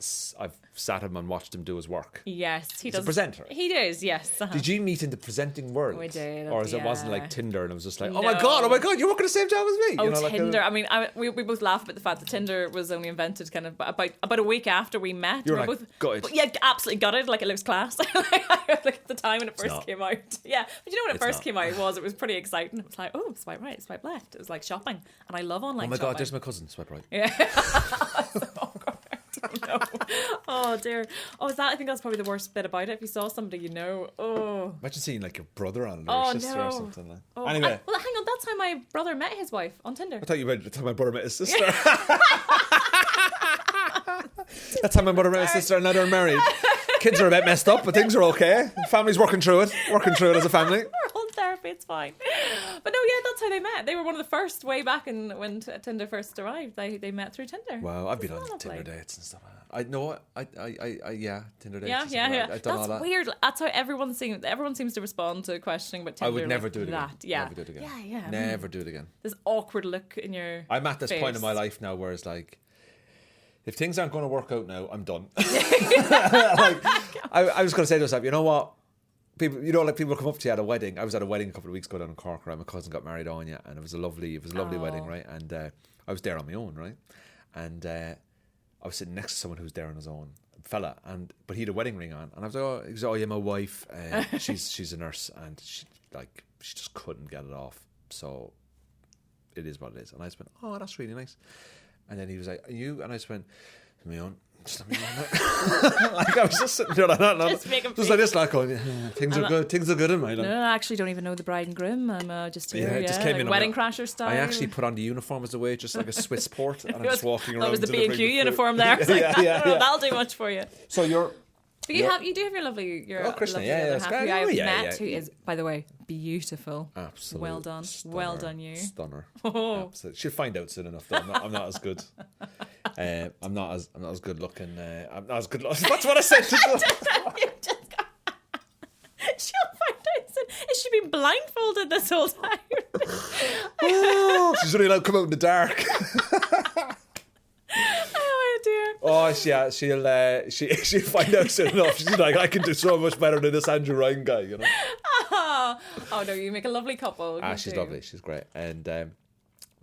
sat him and watched him do his work. Yes, He's a presenter. He does, yes. Did you meet in the presenting world? We did. Or it wasn't like Tinder and it was just like, oh my god, you work at the same job as me. Oh, you know, Tinder. I mean, we both laugh about the fact that Tinder was only invented kind of about a week after we met. You were like, gutted. Yeah, absolutely gutted. Like, it looks class. Like at the time when it first came out. Yeah, but you know when it first came out, it was pretty exciting. It was like, oh, swipe right, swipe left. It was like shopping. And I love online shopping. Oh my god, there's my cousin. Swipe right. Yeah. No. Oh dear. I think that's probably the worst bit about it. If you saw somebody you know, imagine seeing like your brother on it or sister or something like. Anyway, well, hang on. That's how my brother met his wife on Tinder. I thought you meant that's how my brother met his sister. That's how my mother met his sister, and now they're married. Kids are a bit messed up, but things are okay. Family's working through it as a family. We're on therapy, it's fine. But no, yeah, that's how they met. They were one of the first way back when Tinder first arrived. They met through Tinder. Wow, I've been on Tinder dates and stuff. I know. Tinder dates. Yeah. I've done all that. That's weird. That's how everyone seems to respond to questioning about Tinder. I would never do it again. Yeah. Never do it again. Yeah. Never do it again. This awkward look in your I'm at this point in my life now where it's like, if things aren't going to work out now, I'm done. Like, I was going to say to myself, you know what? People come up to you at a wedding. I was at a wedding a couple of weeks ago down in Cork, right? My cousin got married on and it was a lovely wedding, right? And I was there on my own, right? And I was sitting next to someone who was there on his own, fella, but he had a wedding ring on, and I was like, he was like, oh yeah, my wife, she's a nurse, and she just couldn't get it off, so it is what it is. And I just went, oh, that's really nice. And then he was like, are you? And I just went, my own. Just let me know. Like, I was just sitting there like that. Just like this, like going, things are good in my life. No, I actually don't even know the bride and groom. I'm just here, just came like in wedding crasher style. I actually put on the uniform as a way, just like a Swiss port, and I'm just walking around. That was the B&Q uniform there. That'll do much for you. So you're... But you do have your lovely Krishna, who I've met, who is, by the way, beautiful. Absolutely. Well done. Stunner. Well done, you. Stunner. Absolutely. She'll find out soon enough, though. I'm not as good. I'm not as good looking. I'm not as good looking. That's what I said. She'll find out soon. Has she been blindfolded this whole time? She's only allowed to come out in the dark. Oh yeah, she'll find out soon enough. She's like, I can do so much better than this Andrew Ryan guy, you know. Oh no, you make a lovely couple. She's lovely. She's great. And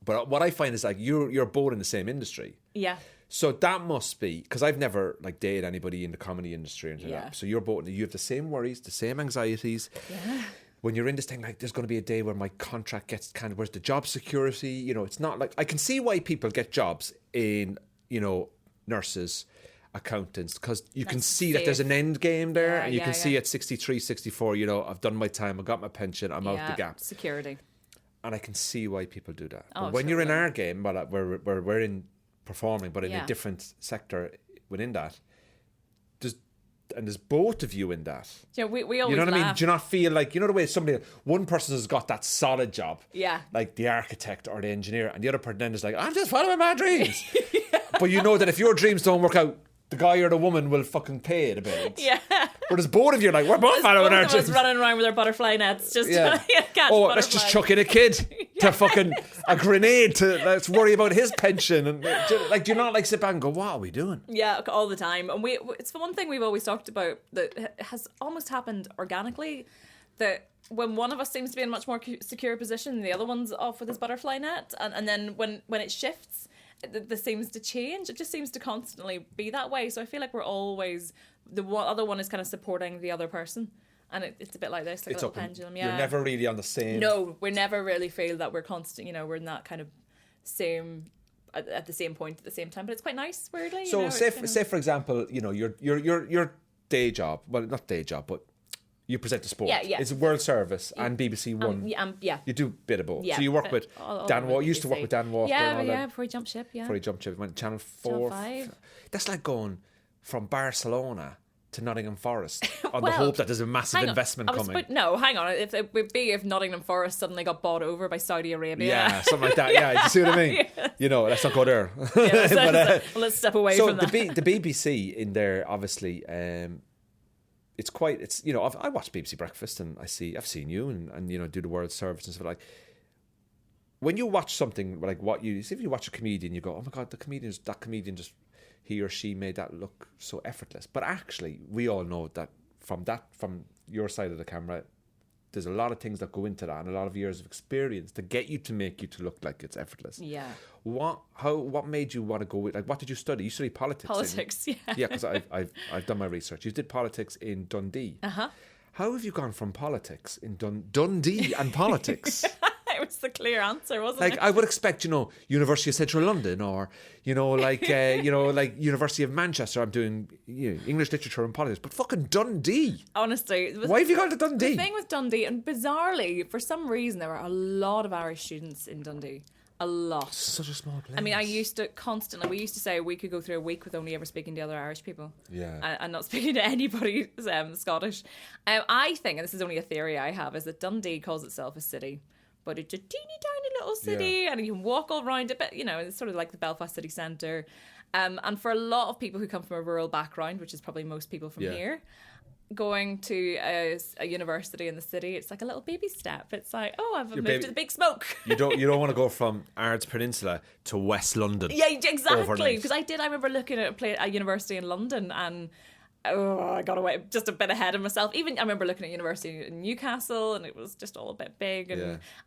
but what I find is like you're both in the same industry. Yeah. So that must be because I've never like dated anybody in the comedy industry and that. So you have the same worries, the same anxieties. Yeah. When you're in this thing, like there's going to be a day where my contract gets kind of where's the job security? You know, it's not like I can see why people get jobs in nurses accountants, because you can see that there's an end game there, and you can see at 63, 64, I've done my time, I've got my pension, I'm out the gap. Security. And I can see why people do that. Oh, but when you're in our game, where we're in performing, but in a different sector within that, there's both of you in that. Yeah, we always You know what laugh. I mean? Do you not feel like, the way one person has got that solid job, like the architect or the engineer, and the other person then is like, I'm just following my dreams. But you know that if your dreams don't work out, the guy or the woman will fucking pay the bills. Yeah. Whereas both of you are like, we're both following our dreams. Running around with our butterfly nets, just to catch let's just chuck in a kid to fucking a grenade to let's worry about his pension, and do you not like sit back and go, what are we doing? Yeah, all the time. And it's the one thing we've always talked about that has almost happened organically, that when one of us seems to be in a much more secure position, the other one's off with his butterfly net, and then when it shifts, this seems to change. It just seems to constantly be that way. So I feel like we're always, other one is kind of supporting the other person. And it's a bit like this, like a little pendulum. Yeah. You're never really on the same... No, we never really feel that we're constant, we're in that kind of same... At the same point at the same time. But it's quite nice, weirdly. So say for example, your day job, well, not day job, but you present the sport. Yeah. It's World Service and BBC One. Yeah. You do a bit of both. Yeah, so you work with Dan Walker. You used to work with Dan Walker. Yeah, before he jumped ship, Before he jumped ship. He went to Channel 4. Channel 5. That's like going from Barcelona to Nottingham Forest on the hope that there's a massive investment coming. Hang on. It would be if Nottingham Forest suddenly got bought over by Saudi Arabia. Yeah, something like that. Yeah, you see what I mean? Let's not go there. Let's step away from that. So the BBC in there, obviously, it's I watch BBC Breakfast and I've seen you and do the World Service and stuff like. When you watch something like if you watch a comedian, you go, oh my God, that comedian just, he or she made that look so effortless. But actually, we all know that from your side of the camera, there's a lot of things that go into that and a lot of years of experience to get you to make you to look like it's effortless. Yeah. What made you want to go with, what did you study? You studied politics. Politics, yeah. Yeah, because I've done my research. You did politics in Dundee. Uh-huh. How have you gone from politics in Dundee and politics? It was the clear answer, wasn't it? I would expect, University of Central London or, like University of Manchester. I'm doing English literature and politics, but fucking Dundee. Honestly. Why have you gone to Dundee? The thing with Dundee, and bizarrely, for some reason, there were a lot of Irish students in Dundee. A lot. Such a small place. I mean, we used to say we could go through a week with only ever speaking to other Irish people. Yeah. And not speaking to anybody Scottish. I think, and this is only a theory I have, is that Dundee calls itself a city. But it's a teeny tiny little city, and you can walk all around it. But it's sort of like the Belfast city centre. And for a lot of people who come from a rural background, which is probably most people from here, going to a university in the city, it's like a little baby step. It's like, I've moved to the big smoke. You don't want to go from Ards Peninsula to West London. Yeah, exactly. Because I remember looking at a university in London and. I got away just a bit ahead of myself. Even I remember looking at university in Newcastle and it was just all a bit big.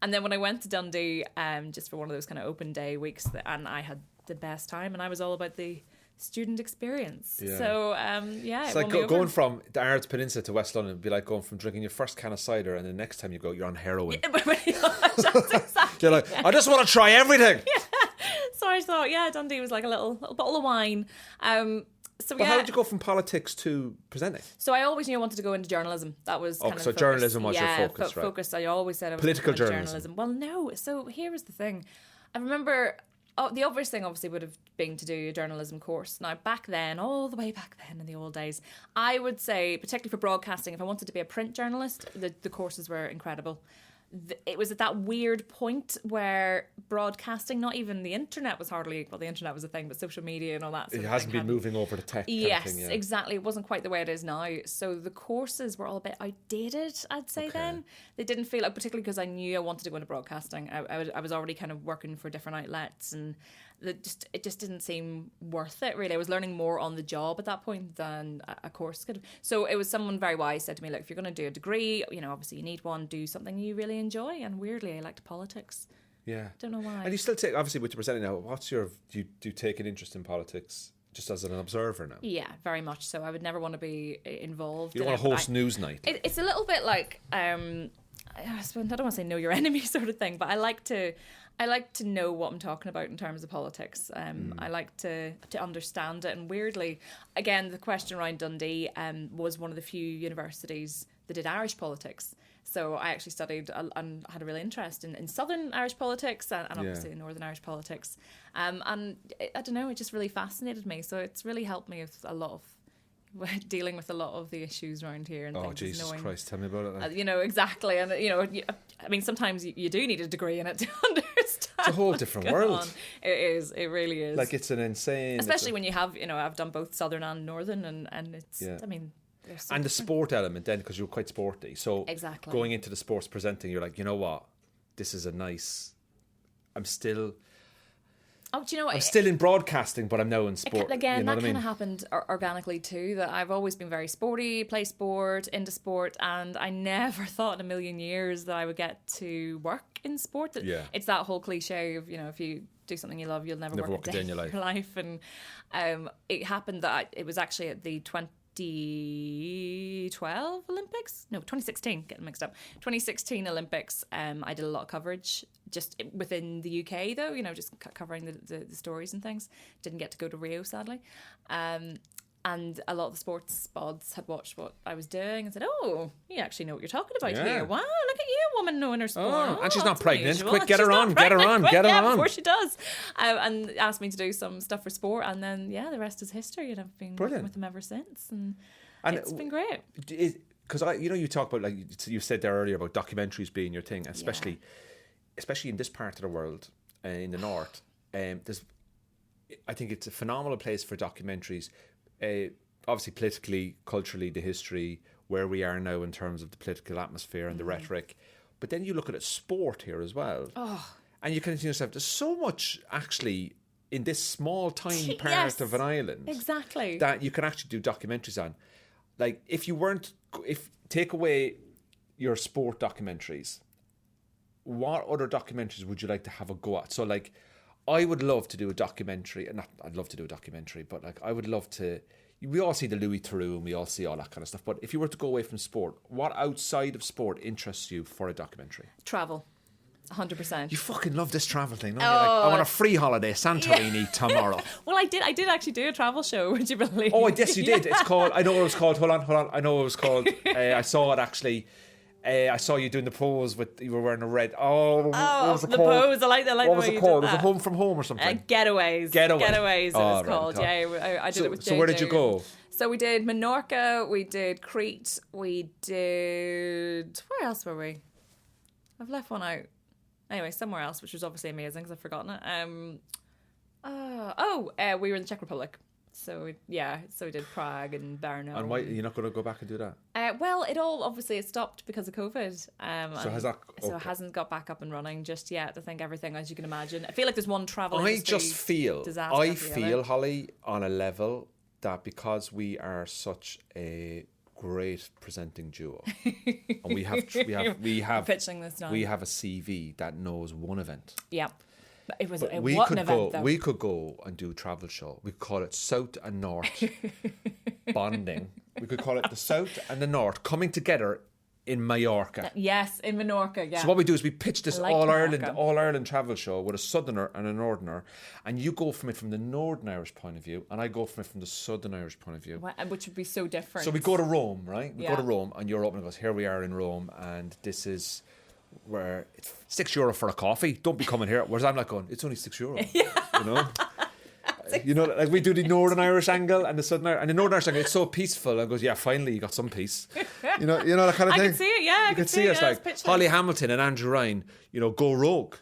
And then when I went to Dundee, just for one of those kind of open day weeks, and I had the best time, and I was all about the student experience. Yeah. So it's like going from the Ards Peninsula to West London would be like going from drinking your first can of cider and the next time you go, you're on heroin. That's exactly. You're like, I just want to try everything. Yeah. So I thought, Dundee was like a little bottle of wine. But how did you go from politics to presenting? So I always knew I wanted to go into journalism. That was kind of so journalism was your focus, right? Focus. I always said I was political journalism. Well, no. So here was the thing. I remember the obvious thing obviously would have been to do a journalism course. Now back then, all the way back then in the old days, I would say, particularly for broadcasting, if I wanted to be a print journalist, the courses were incredible. It was at that weird point where broadcasting, not even the internet was the internet was a thing, but social media and all that it hasn't been moving over to tech. Yes, exactly. It wasn't quite the way it is now. So the courses were all a bit outdated, I'd say. Then they didn't feel like, particularly because I knew I wanted to go into broadcasting. I was already kind of working for different outlets, and it just didn't seem worth it, really. I was learning more on the job at that point than a course could. So it was someone very wise said to me, look, if you're going to do a degree, obviously you need one, do something you really enjoy. And weirdly, I liked politics. Yeah. Don't know why. And you still take, obviously with your presenting now, do you take an interest in politics just as an observer now? Yeah, very much so. I would never want to be involved. You don't want to host news night? It's a little bit like, I don't want to say know your enemy sort of thing, but I like to I like to know what I'm talking about in terms of politics. I like to understand it. And weirdly, again, the question around Dundee was one of the few universities that did Irish politics. So I actually studied and had a real interest in Southern Irish politics and obviously Northern Irish politics. And I don't know, it just really fascinated me. So it's really helped me with a lot of dealing with a lot of the issues around here. And oh, Jesus Christ, tell me about it. You know, exactly. And, you know, I mean, sometimes you do need a degree in it to understand. It's a whole different world. It is. It really is. Like, it's an insane... Especially when you have, you know, I've done both Southern and Northern and it's, I mean... So and the sport element then, because you're quite sporty. So exactly. Going into the sports presenting, you're like, you know what? This is a nice... I'm still... Oh, do you know what? I'm still in broadcasting, but I'm now in sport. Again, you know that kind of happened organically too. That I've always been very sporty, play sport, into sport, and I never thought in a million years that I would get to work in sport. It's that whole cliche of, you know, if you do something you love, you'll never work a day in your life. And it happened that it was actually at the 2012 Olympics? No, 2016, getting mixed up. 2016 Olympics, I did a lot of coverage just within the UK though, you know, just covering the stories and things. Didn't get to go to Rio, sadly. And a lot of the sports spods had watched what I was doing and said, oh, you actually know what you're talking about here. Wow, look at you, woman knowing her sport. Oh, and she's not pregnant. Unusual. Quick, get her on. Before she does. And asked me to do some stuff for sport. And then, the rest is history. And I've been working with them ever since. And it's been great. Because, you talk about, like you said there earlier, about documentaries being your thing, especially in this part of the world, in the north. I think it's a phenomenal place for documentaries. Obviously politically, culturally, the history, where we are now in terms of the political atmosphere and the rhetoric. But then you look at it, sport here as well. Oh. And you can think to yourself, there's so much actually in this small, tiny part of an island. Exactly. That you can actually do documentaries on. Like, if take away your sport documentaries, what other documentaries would you like to have a go at? So, like, I would love to do a documentary, I'd love to do a documentary, but like I would love to, we all see the Louis Theroux and we all see all that kind of stuff, but if you were to go away from sport, what outside of sport interests you for a documentary? Travel. 100%. You fucking love this travel thing, don't you? Like, I want a free holiday, Santorini tomorrow. Well, I did actually do a travel show, would you believe? Oh, yes, you did. It's called, I know what it was called. Hold on. I know what it was called. I saw it actually. I saw you doing the pose you were wearing a red. Oh, what was it called? Pose. I like what the was way it you called? did Was it Home from Home or something? Getaways. It was called. Right, yeah, I did it with JJ. So where did you go? So we did Menorca, we did Crete, we did... Where else were we? I've left one out. Anyway, somewhere else, which was obviously amazing because I've forgotten it. We were in the Czech Republic. So we did Prague and Brno. And why you're not going to go back and do that? Well, it all obviously stopped because of COVID. So has that? Okay. So it hasn't got back up and running just yet. I think everything, as you can imagine, I feel like there's one travel. I feel, Holly, on a level that because we are such a great presenting duo, and we have pitching this now. We have a CV that knows one event. Yeah. It was an event, though. We could go and do a travel show. We could call it South and North bonding. We could call it the South and the North coming together in Mallorca. Yes, in Menorca, yeah. So what we do is we pitch this all Ireland travel show with a Southerner and a Northerner, and you go from it from the Northern Irish point of view, and I go from it from the Southern Irish point of view. Which would be so different. So we go to Rome, right? We go to Rome, and you're opening goes, here we are in Rome, and this is where it's €6 for a coffee. Don't be coming here. Whereas I'm like going, it's only €6. You know? You know, like we do the Northern Irish angle and the Southern Irish, and the Northern Irish angle, it's so peaceful. And goes, yeah, finally you got some peace. You know that kind of thing. I can see it, yeah. You can see us like Holly Hamilton and Andrew Ryan. You know, go rogue.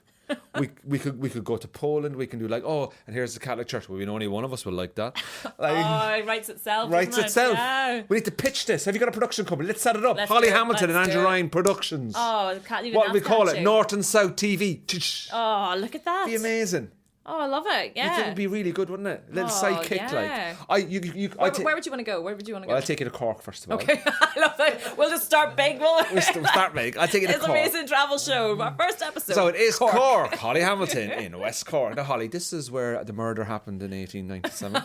we could go to Poland. We can do like, and here's the Catholic Church. Well, we know only one of us will like that. It writes itself. Yeah. We need to pitch this. Have you got a production company? Let's set it up. Holly Hamilton and Andrew Ryan Productions. Oh, can't even. What do we call it? North and South TV. Oh, look at that. Be amazing. Oh, I love it. Yeah. You think it would be really good, wouldn't it? A little sidekick, like. Where would you want to go? Where would you want to go? Well, I'll take you to Cork first of all. Okay, I love that. We'll just start big. We'll start big. I'll take you to Cork. It's an amazing travel show. Our first episode. So it is Cork. Holly Hamilton in West Cork. Now, Holly, this is where the murder happened in 1897.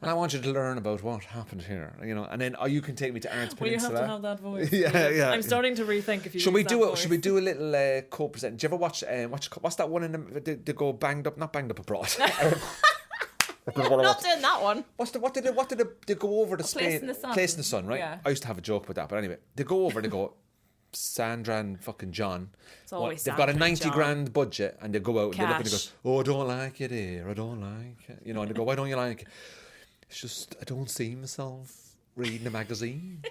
And I want you to learn about what happened here. And then you can take me to Ards Peninsula. You have to have that voice. Yeah. I'm starting to rethink if you Should we do a little co-present? Do you ever watch what's that one in they go not banged up abroad? We're not doing that one. What did they go over to Spain? Place in the Sun, right? Yeah. I used to have a joke with that, but anyway, they go over. They go, Sandra and fucking John. It's always they've got a 90 grand budget, and they go out Cash. and they look and they go, "Oh, I don't like it here. I don't like it." And they go, "Why don't you like it?" It's just I don't see myself reading a magazine,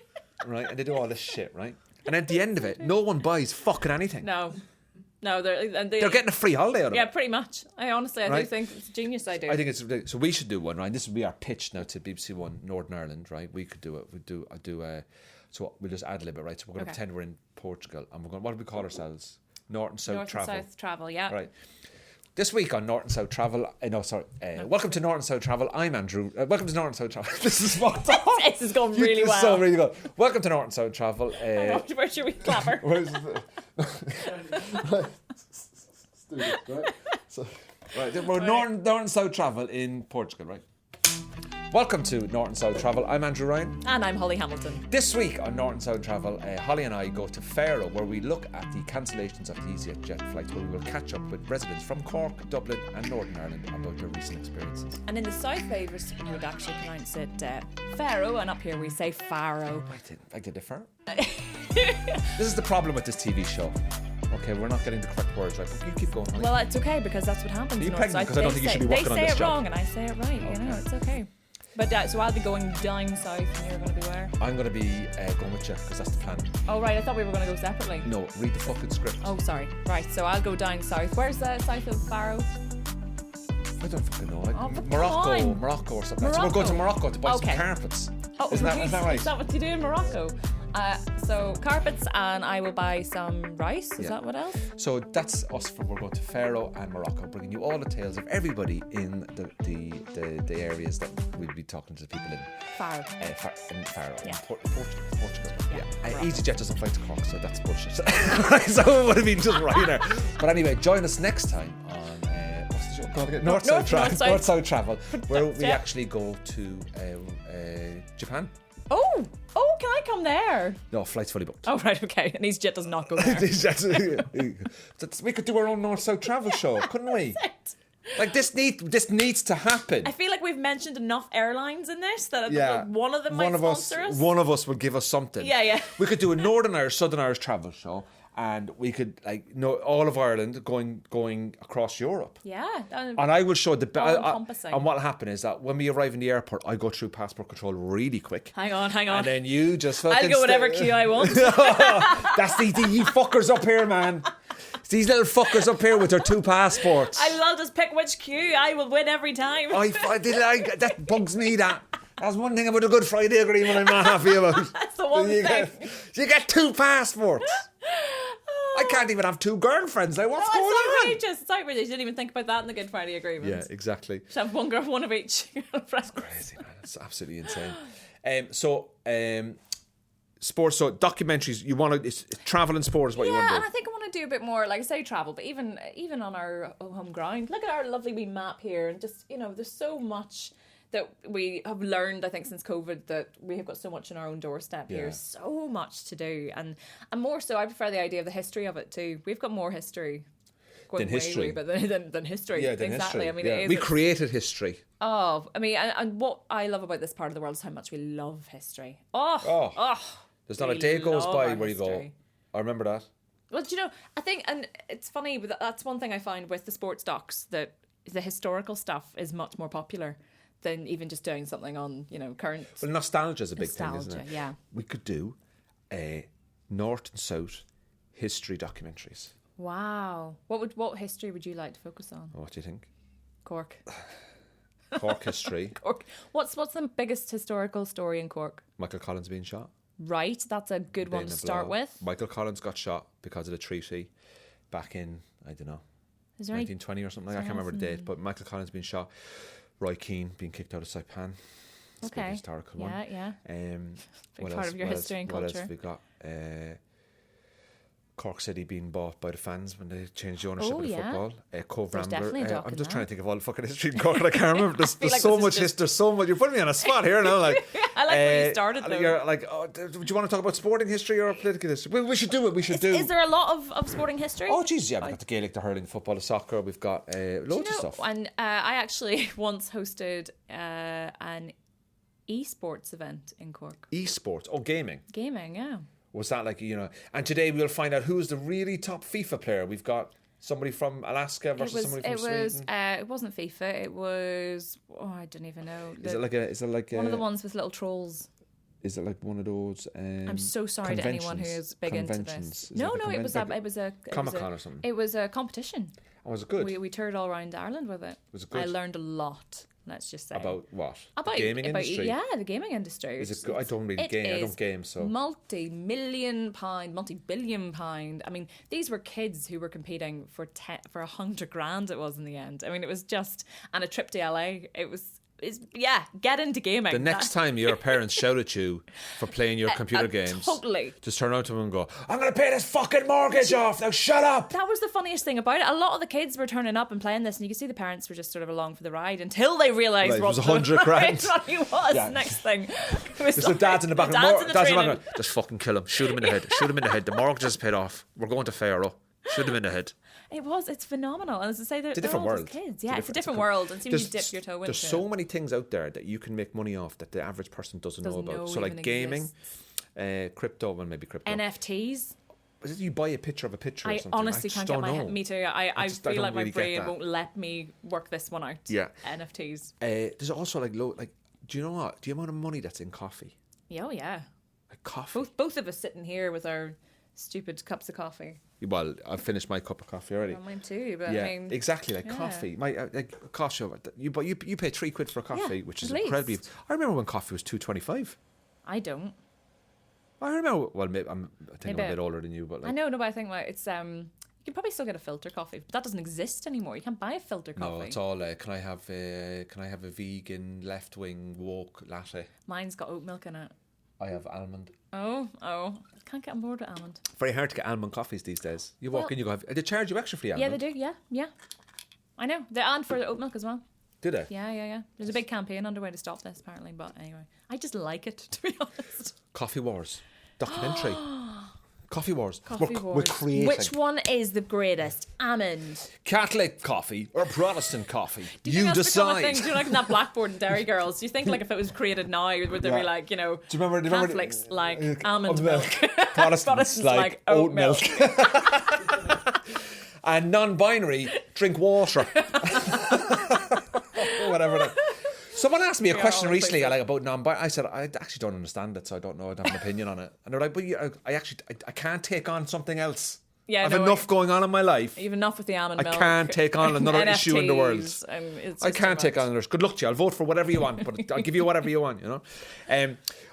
right? And they do all this shit, right? And at the end of it, no one buys fucking anything. No, they're getting a free holiday out of it. Yeah, pretty much. I do think it's a genius idea. I think it's so. We should do one, right? This would be our pitch now to BBC One Northern Ireland, right? We could do it. So we'll just ad lib it, right? So we're going to pretend we're in Portugal, and we're going. What do we call ourselves? North and South Travel. North and South Travel, yeah. Right. This week on North and South Travel, welcome to North and South Travel. I'm Andrew. Welcome to North and South Travel. This is what this is going really well. So really good. Welcome to North and South Travel. Where should we clapper? Stupid, right? We're North and South Travel in Portugal, right? Welcome to North and South Travel. I'm Andrew Ryan. And I'm Holly Hamilton. This week on North and South Travel, Holly and I go to Faro, where we look at the cancellations of the EasyJet flights, where we will catch up with residents from Cork, Dublin and Northern Ireland about their recent experiences. And in the South, they would actually pronounce it Faro, and up here we say Faro. I did differ. This is the problem with this TV show. Okay, we're not getting the correct words right, but you keep going, Holly. Well, it's okay, because that's what happens. Are you pregnant? Because I don't think you should be working on this job. They say it wrong and I say it right, okay. It's okay. But so I'll be going down south and you're going to be where? I'm going to be going with you, because that's the plan. Oh, right, I thought we were going to go separately. No, read the fucking script. Oh, sorry. Right, so I'll go down south. Where's the south of Faro? I don't fucking know. Morocco or something. So we're going to Morocco to buy some carpets. Oh, is that right? Is that what you do in Morocco? So carpets, and I will buy some rice. Is that what else? So that's us. We're going to Faro and Morocco, bringing you all the tales of everybody in the areas that we'll be talking to the people in. Faro. In Faro. Yeah. Portugal. Yeah. EasyJet doesn't fly to Cork, so that's bullshit. So it would have been just right there. But anyway, join us next time on what's the show called again? North South Travel, where we actually go to Japan. Oh, can I come there? No, flight's fully booked. Oh, right, okay. And EasyJet does not go there. We could do our own North-South travel show, couldn't we? Like, this needs to happen. I feel like we've mentioned enough airlines in this that one of them might sponsor us. One of us would give us something. Yeah. We could do a Northern Irish, Southern Irish travel show. And we could all of Ireland going across Europe. Yeah, and I will show encompassing. And what'll happen is that when we arrive in the airport, I go through passport control really quick. Hang on. And then you just I'll go whatever queue I want. That's you fuckers up here, man. These little fuckers up here with their 2 passports. I'll just pick which queue. I will win every time. That bugs me. That's one thing about a Good Friday agreement I'm not happy about. That's the one thing. You get 2 passports. I can't even have 2 girlfriends. Like, what's going on? It's outrageous. You didn't even think about that in the Good Friday agreement. Yeah, exactly. Just have one of each girlfriend. It's crazy, man. It's absolutely insane. Sports. So documentaries. You want to travel and sport is what you want to do. Yeah, and I think I want to do a bit more. Like I say, travel, but even on our home ground. Look at our lovely wee map here, and just there's so much that we have learned, I think, since COVID, that we have got so much on our own doorstep here. So much to do. And more so, I prefer the idea of the history of it too. We've got more history. Than history. Than history. Yeah, than exactly. History. I mean, we created history. Oh, I mean, and what I love about this part of the world is how much we love history. There's not a day goes by where you go, I remember that. Well, I think, and it's funny, but that's one thing I find with the sports docs, that the historical stuff is much more popular than even just doing something on, current. Well, nostalgia is a big thing, isn't it? Yeah. We could do North and South history documentaries. Wow. What history would you like to focus on? What do you think? Cork. Cork history. Cork. What's the biggest historical story in Cork? Michael Collins being shot. Right, that's a good one to start with. Michael Collins got shot because of the treaty back in, I don't know. Is there 1920 or something. I can't remember the date, but Michael Collins being shot, Roy Keane being kicked out of Saipan. It's a historical one. Yeah. Big part of your history and culture. What else have we got? Cork City being bought by the fans when they changed the ownership of the football. Cove Rambler. I'm just trying to think of all the fucking history in Cork and I can't remember. There's so much history. There's so much. You're putting me on a spot here now. Like, I like where you started though. You're like, do you want to talk about sporting history or political history? We should do it. Is there a lot of sporting history? Oh, geez, yeah. We've got the Gaelic, the hurling, the football, the soccer. We've got loads of stuff. And I actually once hosted an esports event in Cork. Esports? Oh, gaming. Gaming, yeah. Was that like, and today we'll find out who's the really top FIFA player. We've got somebody from Alaska versus somebody from Sweden. It wasn't FIFA. It was, I don't even know. Is it like one of the ones with little trolls? Is it like one of those? I'm so sorry to anyone who is big into this. No, it was a Comic-Con or something. It was a competition. Oh, was it good? We toured all around Ireland with it. Was it good? I learned a lot. Let's just say about what? About the gaming industry. Yeah, the gaming industry. Is it good? I don't really game. I don't game, so multi-billion pound. I mean, these were kids who were competing for $100,000. It was in the end. I mean, it was just a trip to LA. Get into gaming. The next time your parents shout at you for playing your computer games, totally, just turn around to them and go, "I'm going to pay this fucking mortgage off. Now shut up." That was the funniest thing about it. A lot of the kids were turning up and playing this, and you could see the parents were just sort of along for the ride until they realised it was $100,000. It was. Yeah. Next thing, it was the dad's in the back. Dad's in the back. Just fucking kill him. Shoot him in the head. Shoot him in the head. The mortgage is paid off. We're going to Faro. Shoot him in the head. It's phenomenal. And as I say, they're different all world. Kids. Yeah, it's a different world. And seems you dip your toe into. There's so many things out there that you can make money off that the average person doesn't know about. So like gaming, crypto, maybe crypto. NFTs. You buy a picture of a picture or something. I honestly can't get my head. Me too. I feel like my brain won't let me work this one out. Yeah. NFTs. There's also do you know what? Do you know the amount of money that's in coffee? Oh yeah. Like coffee. Both of us sitting here with our stupid cups of coffee. Well, I've finished my cup of coffee already. Well, mine too, but yeah, I mean, exactly like coffee. My cost you pay £3 for a coffee, which is incredibly. I remember when coffee was $2.25. I don't. I remember. Well, maybe I'm a bit older than you, but I know, but I think it's you can probably still get a filter coffee, but that doesn't exist anymore. You can't buy a filter coffee. No, it's all. Can I have a vegan left wing woke latte? Mine's got oat milk in it. I have almond. Oh, can't get on board with almond. Very hard to get almond coffees these days. You walk in, you go. They charge you extra for the almond. Yeah, they do. Yeah. I know. And for the oat milk as well. Do they? Yeah. There's a big campaign underway to stop this, apparently. But anyway, I just like it, to be honest. Coffee Wars documentary. Coffee Wars. We're creating. Which one is the greatest? Almond. Catholic coffee or Protestant coffee? Do you decide. Do you like that Blackboard and Dairy Girls? Do you think if it was created now, would there be do you remember Catholics like almond milk? Protestants like oat milk. And non-binary drink water. Whatever. Someone asked me a question recently about non-binary. I said, I actually don't understand it, so I don't know. I don't have an opinion on it. And they're like, but I can't take on something else. Yeah, I have enough going on in my life. You've enough with the almond milk. I can't take on another issue in the world. I can't take on others. Good luck to you. I'll vote for whatever you want, but I'll give you whatever you want,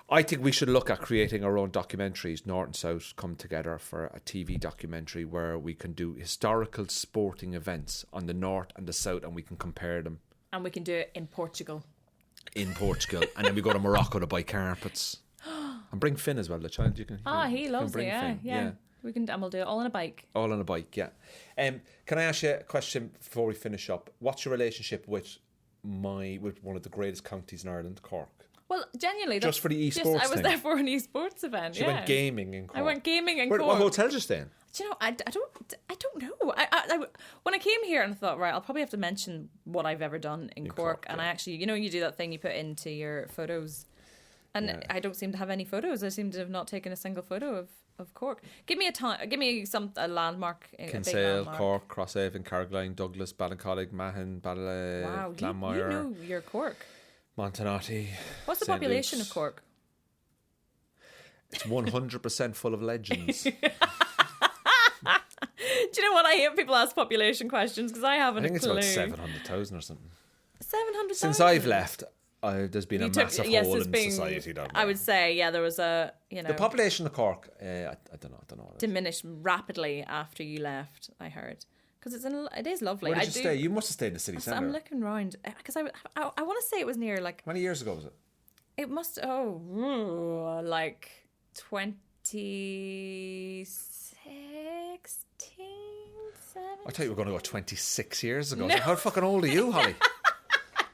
I think we should look at creating our own documentaries. North and South come together for a TV documentary where we can do historical sporting events on the North and the South, and we can compare them. And we can do it in Portugal. And then we go to Morocco to buy carpets. And bring Finn as well, the child. He loves it, yeah. We can, and we'll do it all on a bike. All on a bike, yeah. Can I ask you a question before we finish up? What's your relationship with one of the greatest counties in Ireland, Cork? Well, genuinely, just for the esports I was there for an esports event. She went gaming in Cork. I went gaming in Cork. What hotel did you stay in? Do you know? I don't know. I when I came here and I thought, right, I'll probably have to mention what I've ever done in Cork. And I actually, you do that thing you put into your photos, and I don't seem to have any photos. I seem to have not taken a single photo of Cork. Give me a landmark. Kinsale, Cork, Crosshaven, Carrigaline, Douglas, Ballincollig, Mahon, Glanmire. You know your Cork. Montanati. What's the population of Cork? It's 100% full of legends. Do you know what? I hate people ask population questions because I haven't. I think it's about 700,000 or something. 700,000. Since I've left, there's been a massive hole in society. I would say, there was the population of Cork. I don't know. Diminished rapidly after you left. I heard. because it is lovely. Where did you stay? You must have stayed in the city centre. I'm looking around because I want to say it was near like. How many years ago was it? It must like 2016. I thought you were going to go 26 years ago. No. So how fucking old are you, Holly?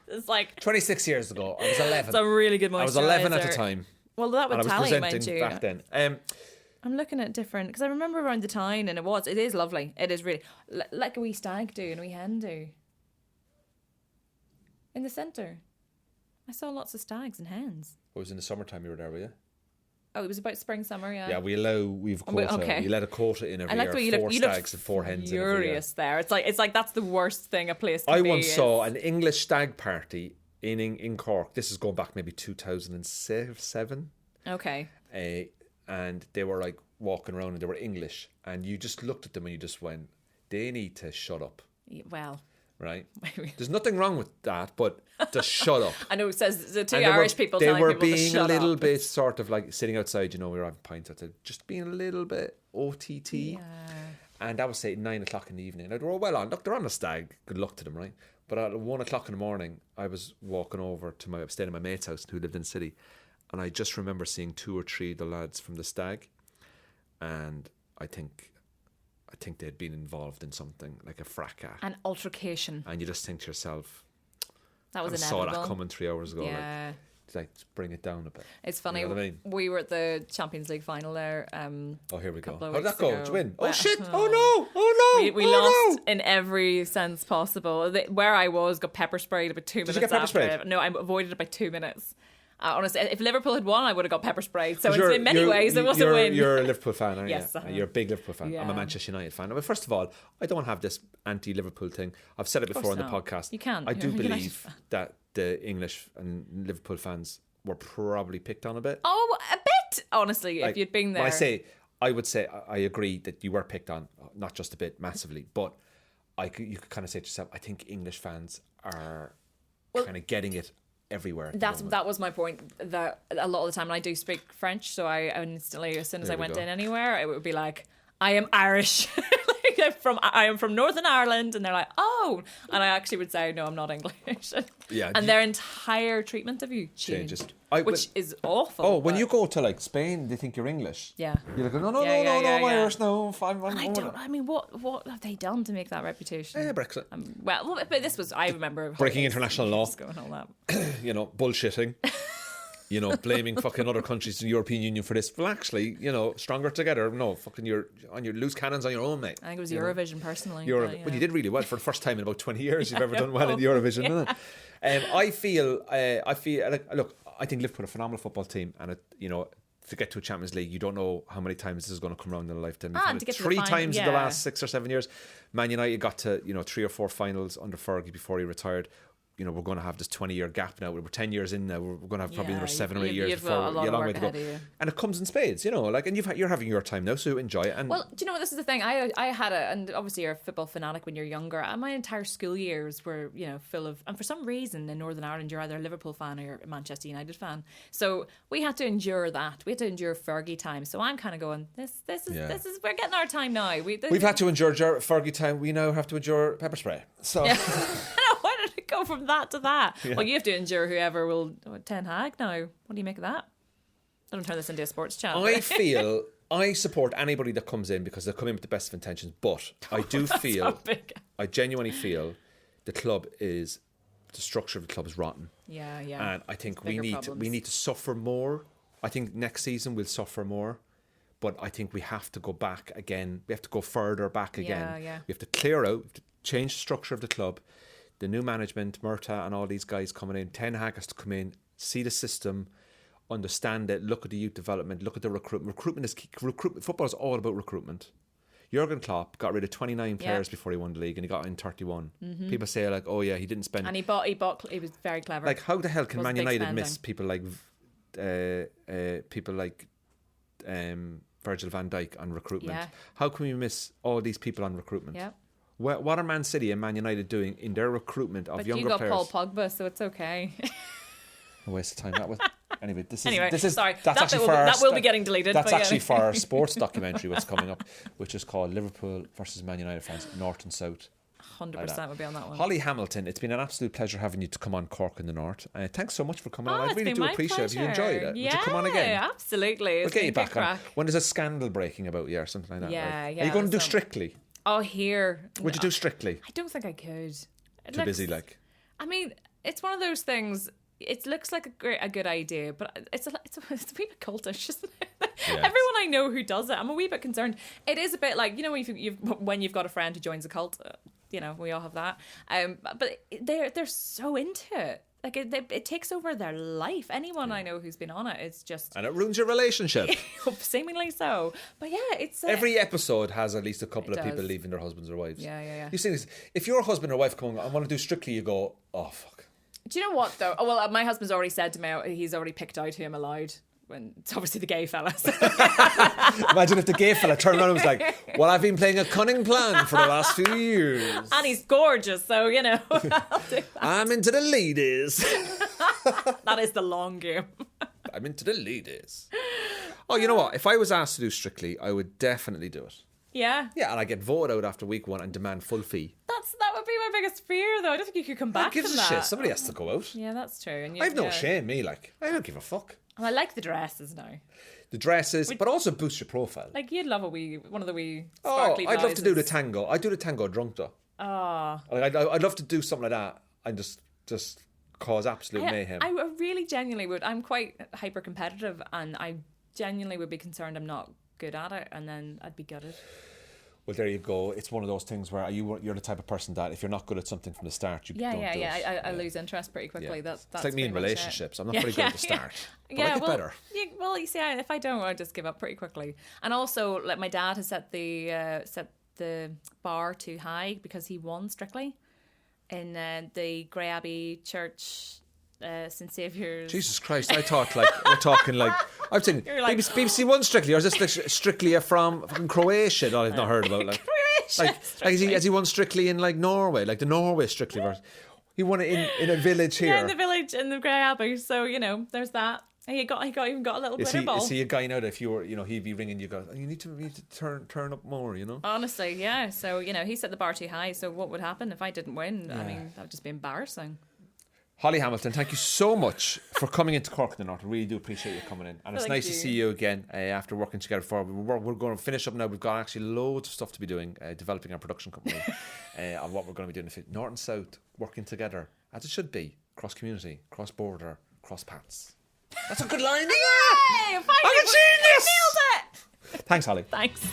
It's like 26 years ago. I was 11. It's a really good moisturiser. I was 11 at the time. Well, that would tally, mind you. Back then. I'm looking at different because I remember around the time, and it is lovely. It is really like a wee stag do and a wee hen do. In the centre, I saw lots of stags and hens. It was in the summertime you were there, were you? Oh, it was about spring, summer, yeah. Yeah, we've a quota. Okay. We let a quota in every year. 4 stags and 4 hens. Furious there. It's like that's the worst thing a place can be. I once saw an English stag party in Cork. This is going back maybe 2007. Okay. And they were like walking around and they were English, and you just looked at them and you just went, they need to shut up. Well. Right? There's nothing wrong with that, but just shut up. I know it says the two Irish people telling people to shut up. They were being a little bit sort of like sitting outside, we were having pints outside, just being a little bit OTT. Yeah. And that was say 9 o'clock in the evening. Now they were well on. Look, they're on a stag. Good luck to them, right? But at 1 o'clock in the morning, I was walking over to I was staying at my mate's house who lived in the city, and I just remember seeing 2 or 3 of the lads from the stag, and I think they'd been involved in something like a fracas. An altercation. And you just think to yourself, that was inevitable. I saw that coming 3 hours ago. Yeah. Like bring it down a bit. It's funny. You know what I mean? We were at the Champions League final there. Here we go. How did that go? Did you win? Well, shit! Oh no! We lost in every sense possible. Where I was got pepper sprayed about 2 minutes. Did you get pepper sprayed? No, I avoided it by 2 minutes. Honestly, if Liverpool had won, I would have got pepper sprayed. So in many ways, it was a win. You're a Liverpool fan, aren't yes, you? You're a big Liverpool fan. Yeah. I'm a Manchester United fan. I mean, first of all, I don't have this anti-Liverpool thing. I've said it before on the podcast. You can. I do believe that the English and Liverpool fans were probably picked on a bit. Oh, a bit, honestly, if you'd been there. I would say I agree that you were picked on, not just a bit, massively, but you could kind of say to yourself, I think English fans are kind of getting it everywhere. That was my point. That a lot of the time, and I do speak French, so I instantly, as soon as I went in anywhere, it would be like, I am Irish. I am from Northern Ireland, and they're like, oh, and I actually would say, no, I'm not English. And their entire treatment of you changes, which is awful. Oh, when you go to like Spain, they think you're English. Yeah, you're like, no, I'm Irish. No, I mean, what have they done to make that reputation? Brexit. Well, but this was, I remember breaking international law, and all that. Bullshitting. Blaming fucking other countries in the European Union for this. Well, actually, stronger together. No, fucking you're on your loose cannons on your own, mate. I think it was Eurovision, personally. Well, you did really well for the first time in about 20 years. You've ever done well in the Eurovision, isn't it? I feel like, look, I think Liverpool are a phenomenal football team, and to get to a Champions League, you don't know how many times this is going to come around in a lifetime. To get 3 times in the last 6 or 7 years. Man United got to 3 or 4 finals under Fergie before he retired. We're going to have this 20-year gap now. We're 10 years in now. We're going to have probably another 7 or 8 years before a long way to go. And it comes in spades, and you're having your time now, so enjoy it. And well, do you know what? This is the thing. I had and obviously you're a football fanatic when you're younger. My entire school years were, full of, and for some reason in Northern Ireland, you're either a Liverpool fan or you're a Manchester United fan. So we had to endure that. We had to endure Fergie time. So I'm kind of going, this is we're getting our time now. We've had to endure Fergie time. We now have to endure pepper spray. So. Yeah. Why did it go from that to that? Yeah. Well, you have to endure whoever will. Ten Hag now. What do you make of that? I don't turn this into a sports channel. I feel I support anybody that comes in because they come in with the best of intentions. But I genuinely feel the structure of the club is rotten. Yeah, yeah. And I think we need to suffer more. I think next season we'll suffer more. But I think we have to go back again. We have to go further back again. Yeah. We have to clear out, change the structure of the club. The new management, Murta and all these guys coming in, Ten Hag has to come in, see the system, understand it, look at the youth development, look at the recruitment. Recruitment is key. Football is all about recruitment. Jurgen Klopp got rid of 29 players before he won the league, and he got in 31. Mm-hmm. People say like, oh yeah, he didn't spend. And he bought. He was very clever. Like, how the hell can Man United miss people like Virgil van Dijk on recruitment? Yeah. How can we miss all these people on recruitment? Yeah. What are Man City and Man United doing in their recruitment of younger players? But you got Paul Pogba, so it's okay. A waste of time that was. Anyway, this is sorry. That's that actually that will be getting deleted. That's actually for our sports documentary. What's coming up, which is called Liverpool versus Man United fans, North and South. 100% would be on that one. Holly Hamilton, it's been an absolute pleasure having you to come on Cork in the North. Thanks so much for coming on. I really do appreciate it. Have you enjoyed it? Yeah, would you come on again? Absolutely. We'll get you back on. When there's a scandal breaking about you or something like that. Yeah, right? yeah. Are you going to do Strictly? Oh, here. Would you do Strictly? I don't think I could. Too busy, like. I mean, it's one of those things. It looks like a good idea, but it's a wee bit cultish, isn't it? Yes. Everyone I know who does it, I'm a wee bit concerned. It is a bit like, you know, when you've got a friend who joins a cult, you know, we all have that. But they're so into it. Like it takes over their life. Anyone I know who's been on it, it's just... And it ruins your relationship. Seemingly so. But yeah, it's... Every episode has at least a couple of people leaving their husbands or wives. Yeah. You see this, if your husband or wife come on, I want to do Strictly, you go, oh, fuck. Do you know what, though? Oh, well, my husband's already said to me, he's already picked out who I'm allowed. When it's obviously the gay fella. Imagine if the gay fella turned around and was like, well, I've been playing a cunning plan for the last few years. And he's gorgeous, so, you know. I'm into the ladies. That is the long game. I'm into the ladies. Oh, you know what? If I was asked to do Strictly, I would definitely do it. Yeah. Yeah, and I get voted out after week 1 and demand full fee. That would be my biggest fear, though. I don't think you could come back from that. Who gives a shit? Somebody has to go out. Yeah, that's true. And I've no shame, me. Like, I don't give a fuck. And I like the dresses now. The dresses, but also boost your profile. Like, you'd love one of the wee sparkly I'd love blouses. to do the tango. I'd do the tango drunk, though. Oh. Like, I'd love to do something like that and just cause absolute mayhem. I really genuinely would. I'm quite hyper competitive, and I genuinely would be concerned I'm not good at it, and then I'd be gutted. Well, there you go. It's one of those things where you're the type of person that if you're not good at something from the start, you don't do it. I lose interest pretty quickly. Yeah. That's it's like me in relationships. I'm not very good at the start. But I get better. Yeah, well, you see, if I don't, I just give up pretty quickly. And also, like, my dad has set the bar too high because he won Strictly in the Grey Abbey Church. St Saviour's. Jesus Christ! I thought like we're talking like I'm saying like, BBC One Strictly, or is this like Strictly from fucking Croatia that I've not heard about? Like, Croatia. Has he won Strictly in like Norway, like the Norway Strictly version? He won it in a village here. Yeah, in the village in the Grey Abbey. So you know, there's that. He even got a little glitter ball. Is he a guy now that if you were, you know, he'd be ringing you, go, you need to turn up more, you know? Honestly, yeah. So you know, he set the bar too high. So what would happen if I didn't win? Yeah. I mean, that would just be embarrassing. Holly Hamilton, thank you so much for coming into Cork in the North. I really do appreciate you coming in. And it's nice to see you again after working together for. We're going to finish up now. We've got actually loads of stuff to be doing, developing our production company on what we're going to be doing. North and South, working together, as it should be. Cross community, cross border, cross paths. That's a good line, isn't it? Yay! Finally, I'm a genius! nailed it! Thanks, Holly. Thanks.